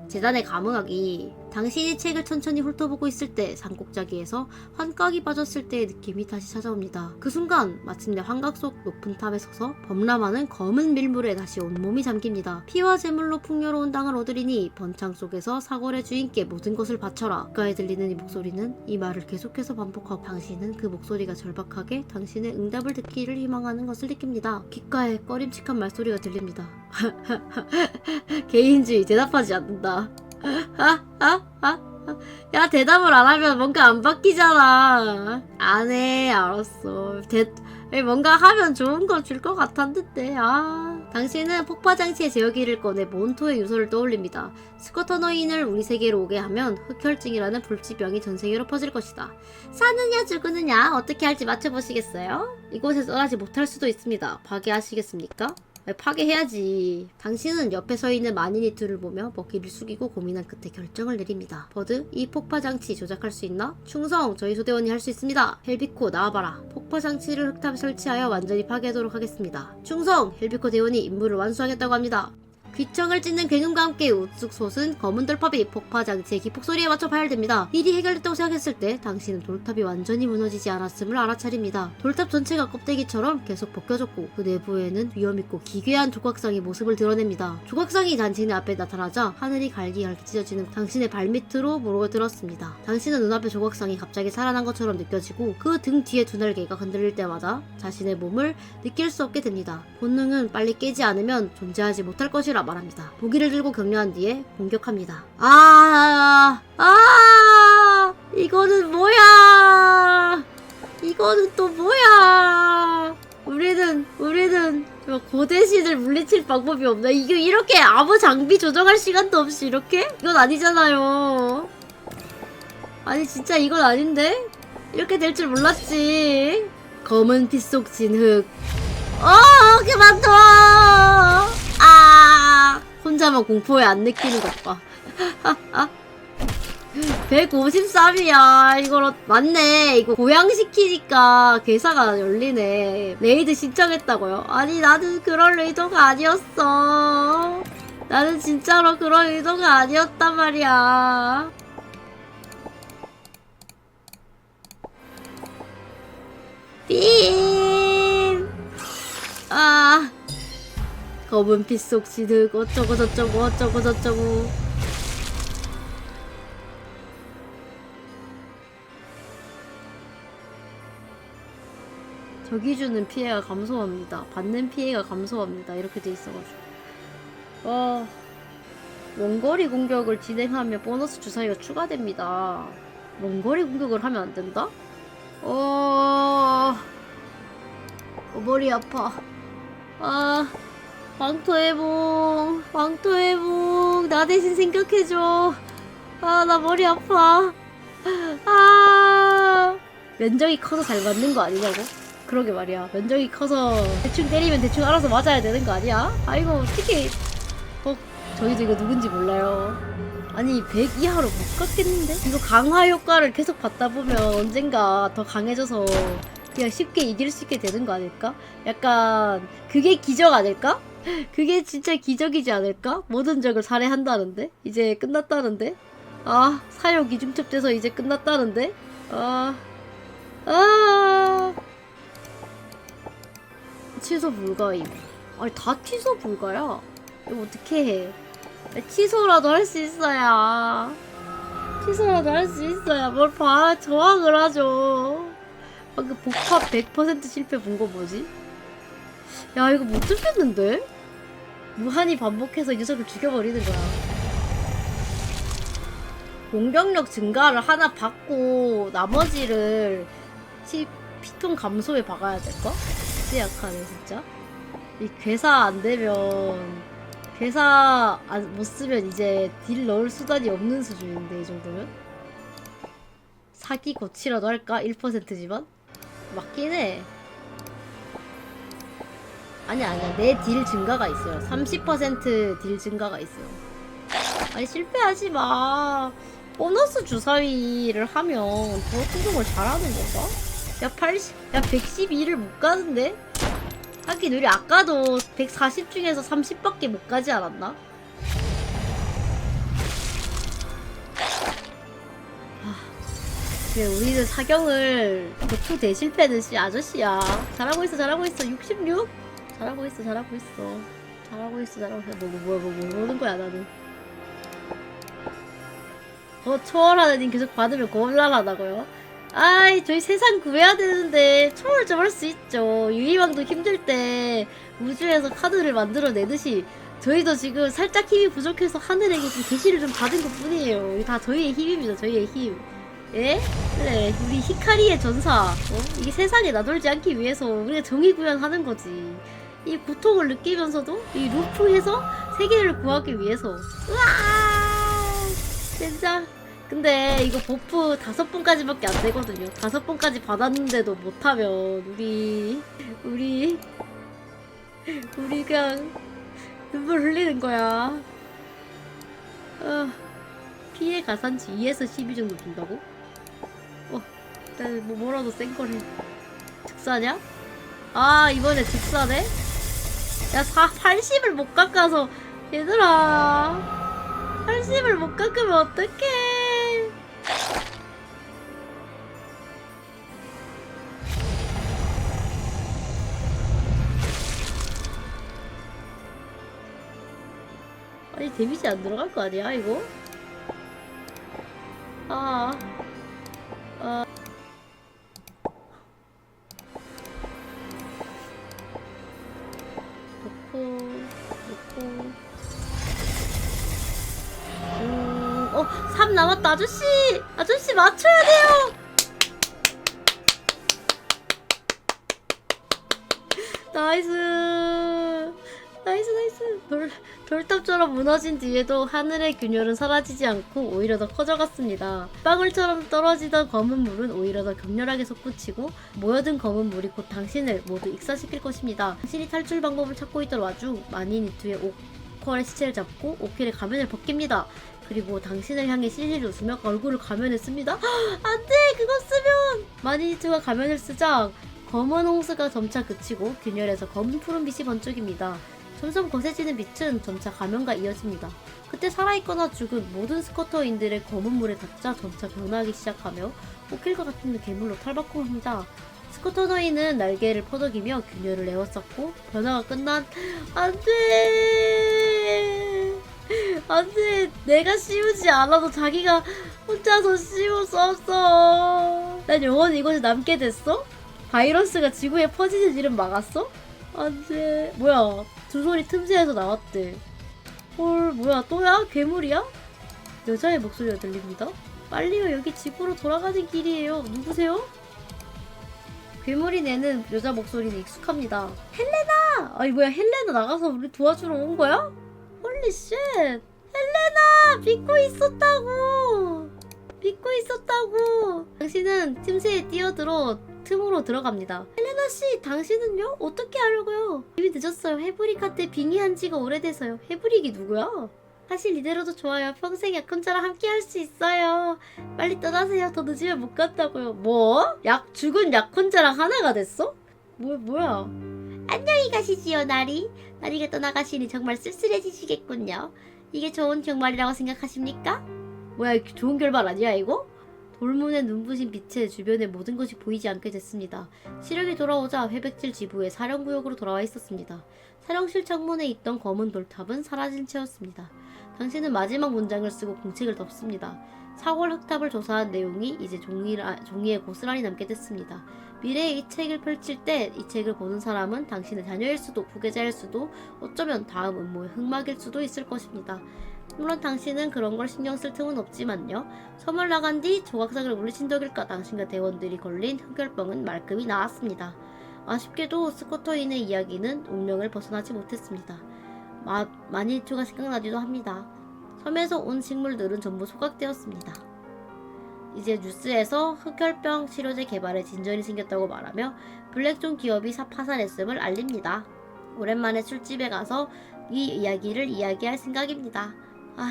Speaker 1: 재단의 감흥하기. 당신이 책을 천천히 훑어보고 있을 때 산꼭자기에서 환각이 빠졌을 때의 느낌이 다시 찾아옵니다. 그 순간 마침내 환각 속 높은 탑에 서서 범람하는 검은 밀물에 다시 온몸이 잠깁니다. 피와 제물로 풍요로운 땅을 얻으리니 번창 속에서 사골의 주인께 모든 것을 바쳐라. 귓가에 들리는 이 목소리는 이 말을 계속해서 반복하고 당신은 그 목소리가 절박하게 당신의 응답을 듣기를 희망하는 것을 느낍니다. 귓가에 꺼림칙한 말소리가 들립니다. 개인주의 대답하지 않는다. 야 대답을 안 하면 뭔가 안 바뀌잖아. 안 해. 알았어. 뭔가 하면 좋은 거 줄 것 같았는데. 당신은 폭파장치의 제어기를 꺼내 몬토의 요소를 떠올립니다. 스쿼터너인을 우리 세계로 오게 하면 흑혈증이라는 불치병이 전 세계로 퍼질 것이다. 사느냐 죽으느냐 어떻게 할지 맞춰보시겠어요? 이곳에 떠나지 못할 수도 있습니다. 파괴하시겠습니까? 파괴해야지. 당신은 옆에 서 있는 만인이 둘을 보며 먹기를 숙이고 고민한 끝에 결정을 내립니다. 버드, 이 폭파장치 조작할 수 있나? 충성, 저희 소대원이 할 수 있습니다. 헬비코, 나와봐라. 폭파장치를 흑탑에 설치하여 완전히 파괴하도록 하겠습니다. 충성! 헬비코 대원이 임무를 완수하겠다고 합니다. 귀청을 찢는 굉음과 함께 우측 솟은 검은 돌탑이 폭파장치의 기폭소리에 맞춰 파열됩니다. 일이 해결됐다고 생각했을 때 당신은 돌탑이 완전히 무너지지 않았음을 알아차립니다. 돌탑 전체가 껍데기처럼 계속 벗겨졌고 그 내부에는 위험있고 기괴한 조각상의 모습을 드러냅니다. 조각상이 당신의 앞에 나타나자 하늘이 갈기갈기 찢어지는 당신의 발밑으로 몰아들었습니다. 당신은 눈앞에 조각상이 갑자기 살아난 것처럼 느껴지고 그 등 뒤에 두 날개가 흔들릴 때마다 자신의 몸을 느낄 수 없게 됩니다. 본능은 빨리 깨지 않으면 존재하지 못할 것이라 말합니다. 무기를 들고 격려한 뒤에 공격합니다. 이거는 뭐야? 이거는 또 뭐야? 우리는 고대신을 물리칠 방법이 없나? 이게 이렇게 아무 장비 조정할 시간도 없이 이렇게? 이건 아니잖아요. 아니 진짜 이건 아닌데? 이렇게 될 줄 몰랐지. 검은 피 속 진흙. 그만둬! 혼자만 공포에 안 느끼는 것 봐. 153이야. 이거 맞네. 이거 고양시키니까 괴사가 열리네. 레이드 신청했다고요? 아니 나는 그런 의도가 아니었어. 나는 진짜로 그런 의도가 아니었단 말이야. 빔! 검은 피 속 진흙 어쩌고 저쩌고. 적이 주는 피해가 감소합니다. 받는 피해가 감소합니다. 이렇게 돼 있어가지고 원거리 공격을 진행하면 보너스 주사위가 추가됩니다. 원거리 공격을 하면 안 된다? 머리 아파. 왕토해봉 나 대신 생각해줘. 나 머리 아파. 면적이 커서 잘 맞는 거 아니냐고? 그러게 말이야. 면적이 커서 대충 때리면 대충 알아서 맞아야 되는 거 아니야? 아이고 어떻게 저희도 이거 누군지 몰라요. 아니 100 이하로 못 갔겠는데? 이거 강화 효과를 계속 받다 보면 언젠가 더 강해져서 그냥 쉽게 이길 수 있게 되는 거 아닐까? 약간 그게 기적 아닐까? 그게 진짜 기적이지 않을까? 모든 적을 살해한다는데? 이제 끝났다는데? 사욕이 중첩돼서 이제 끝났다는데? 취소 불가임. 아니 다 취소 불가야. 이거 어떻게 해? 취소라도 할 수 있어야. 뭘 봐. 저항을 하죠. 그 복합 100% 실패 본 거 뭐지? 야 이거 못 잡겠는데? 무한히 반복해서 녀석을 죽여버리는 거야. 공격력 증가를 하나 받고 나머지를 피통 감소에 박아야 될까? 진짜 약하네 진짜. 이 괴사 안 되면 괴사 못 쓰면 이제 딜 넣을 수단이 없는 수준인데 이 정도면? 사기 고치라도 할까? 1%지만? 맞긴 해. 아니야 내 딜 증가가 있어요. 30% 딜 증가가 있어요. 아니 실패하지마. 보너스 주사위를 하면 더 충족을 잘하는 건가? 야 112를 못 가는데? 하긴 우리 아까도 140 중에서 30밖에 못 가지 않았나? 그래, 우리는 사경을 격투 대실패는 씨 아저씨야. 잘하고 있어, 잘하고 있어. 66? 잘하고 있어, 잘하고 있어. 잘하고 있어, 잘하고 있어. 뭐 모르는 거야, 나는. 초월하는 님 계속 받으면 곤란하다고요? 아이, 저희 세상 구해야 되는데 초월 좀 할 수 있죠. 유희왕도 힘들 때 우주에서 카드를 만들어내듯이 저희도 지금 살짝 힘이 부족해서 하늘에게 좀 계시를 좀 받은 것 뿐이에요. 이게 다 저희의 힘입니다, 저희의 힘. 예? 그래, 우리 히카리의 전사. 이게 세상에 나돌지 않기 위해서 우리가 정의 구현하는 거지. 이 고통을 느끼면서도 이 루프에서 세계를 구하기 위해서. 으아! 진짜. 근데 이거 버프 5번까지밖에 안 되거든요. 5번까지 받았는데도 못하면 우리 그냥 눈물 흘리는 거야. 피해 가산치 2에서 12 정도 준다고? 일단 뭐라도 센 거를. 즉사냐? 아, 이번에 즉사네? 야, 80을 못 깎아서 얘들아, 80을 못 깎으면 어떡해. 아니, 데미지 안 들어갈 거 아니야, 이거? 놓고 3 남았다. 아저씨 맞춰야 돼요. 나이스. 돌탑처럼 무너진 뒤에도 하늘의 균열은 사라지지 않고 오히려 더 커져갔습니다. 방울처럼 떨어지던 검은 물은 오히려 더 격렬하게 솟구치고 모여든 검은 물이 곧 당신을 모두 익사시킬 것입니다. 당신이 탈출 방법을 찾고 있던 와중 마니니투의 오컬의 시체를 잡고 오킬의 가면을 벗깁니다. 그리고 당신을 향해 실실 웃으며 얼굴을 가면에 씁니다. 안돼, 그거 쓰면! 마니니투가 가면을 쓰자 검은 홍수가 점차 그치고 균열에서 검은 푸른빛이 번쩍입니다. 점점 거세지는 빛은 점차 가면과 이어집니다. 그때 살아있거나 죽은 모든 스쿼터인들의 검은 물에 닿자 점차 변화하기 시작하며 오킬과 같은 괴물로 탈바꿈합니다. 스쿼터너인은 날개를 퍼덕이며 균열을 에워쌌고 변화가 끝난 안돼, 내가 씌우지 않아도 자기가 혼자서 씌울 수 없어. 난 영원히 이곳에 남게 됐어? 바이러스가 지구에 퍼지는 일은 막았어? 안돼. 뭐야, 두 소리 틈새에서 나왔대. 헐, 뭐야, 또야? 괴물이야? 여자의 목소리가 들립니다. 빨리요, 여기 집으로 돌아가는 길이에요. 누구세요? 괴물이 내는 여자 목소리는 익숙합니다. 헬레나! 아니 뭐야, 헬레나 나가서 우리 도와주러 온 거야? 홀리 쉣! 헬레나! 믿고 있었다고! 당신은 틈새에 뛰어들어 틈으로 들어갑니다. 헬레나씨, 당신은요? 어떻게 하려고요? 이미 늦었어요. 해브릭 때 빙의한 지가 오래돼서요. 해브릭이 누구야? 사실 이대로도 좋아요. 평생 약혼자랑 함께 할 수 있어요. 빨리 떠나세요. 더 늦으면 못 간다고요. 뭐? 죽은 약혼자랑 하나가 됐어? 뭐야? 안녕히 가시지요, 나리. 나리가 떠나가시니 정말 쓸쓸해지시겠군요. 이게 좋은 결말이라고 생각하십니까? 뭐야, 좋은 결말 아니야, 이거? 돌문의 눈부신 빛에 주변의 모든 것이 보이지 않게 됐습니다. 시력이 돌아오자 회백질 지부의 사령구역으로 돌아와 있었습니다. 사령실 창문에 있던 검은 돌탑은 사라진 채였습니다. 당신은 마지막 문장을 쓰고 공책을 덮습니다. 사골 흑탑을 조사한 내용이 이제 종이에 고스란히 남게 됐습니다. 미래의 이 책을 펼칠 때 이 책을 보는 사람은 당신의 자녀일 수도 후계자일 수도 어쩌면 다음 음모의 흑막일 수도 있을 것입니다. 물론 당신은 그런 걸 신경 쓸 틈은 없지만요. 섬을 나간 뒤 조각상을 물리친 덕일까 당신과 대원들이 걸린 흑열병은 말끔히 나았습니다. 아쉽게도 스코터인의 이야기는 운명을 벗어나지 못했습니다. 마니투가 생각나기도 합니다. 섬에서 온 식물들은 전부 소각되었습니다. 이제 뉴스에서 흑혈병 치료제 개발에 진전이 생겼다고 말하며 블랙존 기업이 파산했음을 알립니다. 오랜만에 술집에 가서 이 이야기를 이야기할 생각입니다.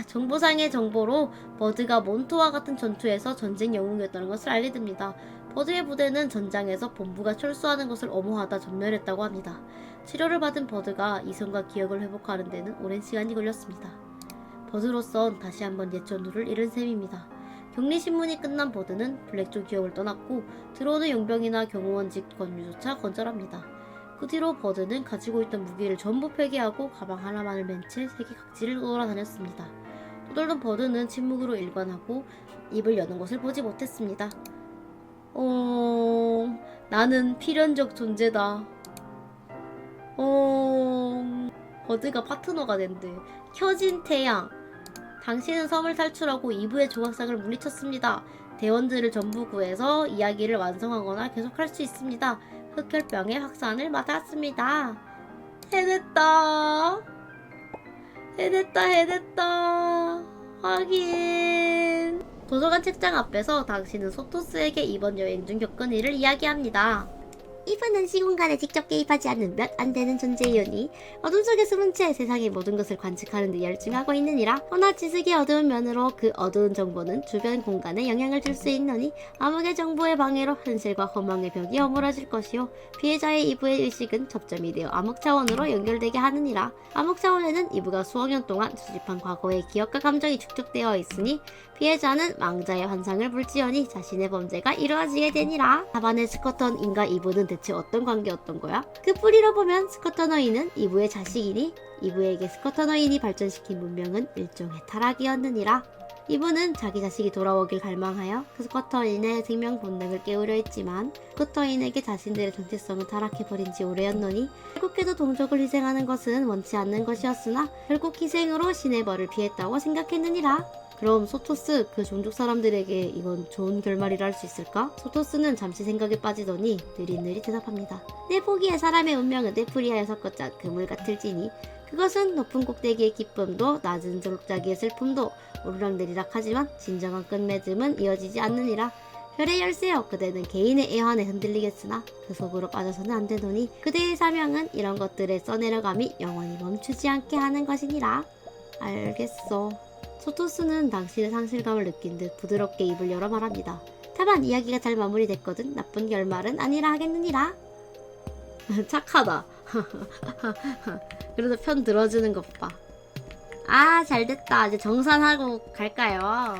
Speaker 1: 정보상의 정보로 버드가 몬토와 같은 전투에서 전쟁 영웅이었다는 것을 알게 됩니다. 버드의 부대는 전장에서 본부가 철수하는 것을 엄호하다 전멸했다고 합니다. 치료를 받은 버드가 이성과 기억을 회복하는 데는 오랜 시간이 걸렸습니다. 버드로선 다시 한번 옛 전우를 잃은 셈입니다. 격리신문이 끝난 버드는 블랙존 기업을 떠났고 들어오는 용병이나 경호원직 권유조차 건절합니다. 그 뒤로 버드는 가지고 있던 무기를 전부 폐기하고 가방 하나만을 맨 채 세계 각지를 돌아다녔습니다. 떠돌던 버드는 침묵으로 일관하고 입을 여는 것을 보지 못했습니다. 나는 필연적 존재다. 버드가 파트너가 된대. 켜진 태양. 당신은 섬을 탈출하고 2부의 조각상을 물리쳤습니다. 대원들을 전부 구해서 이야기를 완성하거나 계속할 수 있습니다. 흑혈병의 확산을 막았습니다. 해냈다. 해냈다. 하긴. 도서관 책장 앞에서 당신은 소토스에게 이번 여행 중 겪은 일을 이야기합니다. 이분은 시공간에 직접 개입하지 않는 몇 안 되는 존재이오니 어둠 속에 숨은 채 세상의 모든 것을 관측하는 데 열중하고 있느니라. 허나 지식의 어두운 면으로 그 어두운 정보는 주변 공간에 영향을 줄 수 있노니 암흑의 정보의 방해로 현실과 허망의 벽이 허물어질 것이요 피해자의 이부의 의식은 접점이 되어 암흑 차원으로 연결되게 하느니라. 암흑 차원에는 이부가 수억 년 동안 수집한 과거의 기억과 감정이 축적되어 있으니 피해자는 망자의 환상을 불지어니 자신의 범죄가 이루어지게 되니라. 하반의 스커턴인과 이부는 대체 어떤 관계였던 거야? 그 뿌리로 보면 스커터너인은 이브의 자식이니 이브에게 스커터너인이 발전시킨 문명은 일종의 타락이었느니라. 이브는 자기 자식이 돌아오길 갈망하여 그 스커터인의 생명 본능을 깨우려 했지만 스커터인에게 자신들의 정체성은 타락해버린 지 오래였노니 결국에도 동족을 희생하는 것은 원치 않는 것이었으나 결국 희생으로 신의 벌을 피했다고 생각했느니라. 그럼 소토스 그 종족 사람들에게 이건 좋은 결말이라 할 수 있을까? 소토스는 잠시 생각에 빠지더니 느릿느릿 대답합니다. 내 보기에 사람의 운명은 네프리아에 섞어짠 그물 같을지니 그것은 높은 꼭대기의 기쁨도 낮은 졸작기의 슬픔도 오르락내리락 하지만 진정한 끝맺음은 이어지지 않느니라. 별의 열쇠여 그대는 개인의 애환에 흔들리겠으나 그 속으로 빠져서는 안 되노니 그대의 사명은 이런 것들의 써내려감이 영원히 멈추지 않게 하는 것이니라. 알겠어. 소토스는 당신의 상실감을 느낀 듯 부드럽게 입을 열어 말합니다. 다만 이야기가 잘 마무리됐거든 나쁜 결말은 아니라 하겠느니라. 착하다. 그래도 편 들어주는 것 봐. 아 잘됐다. 이제 정산하고 갈까요?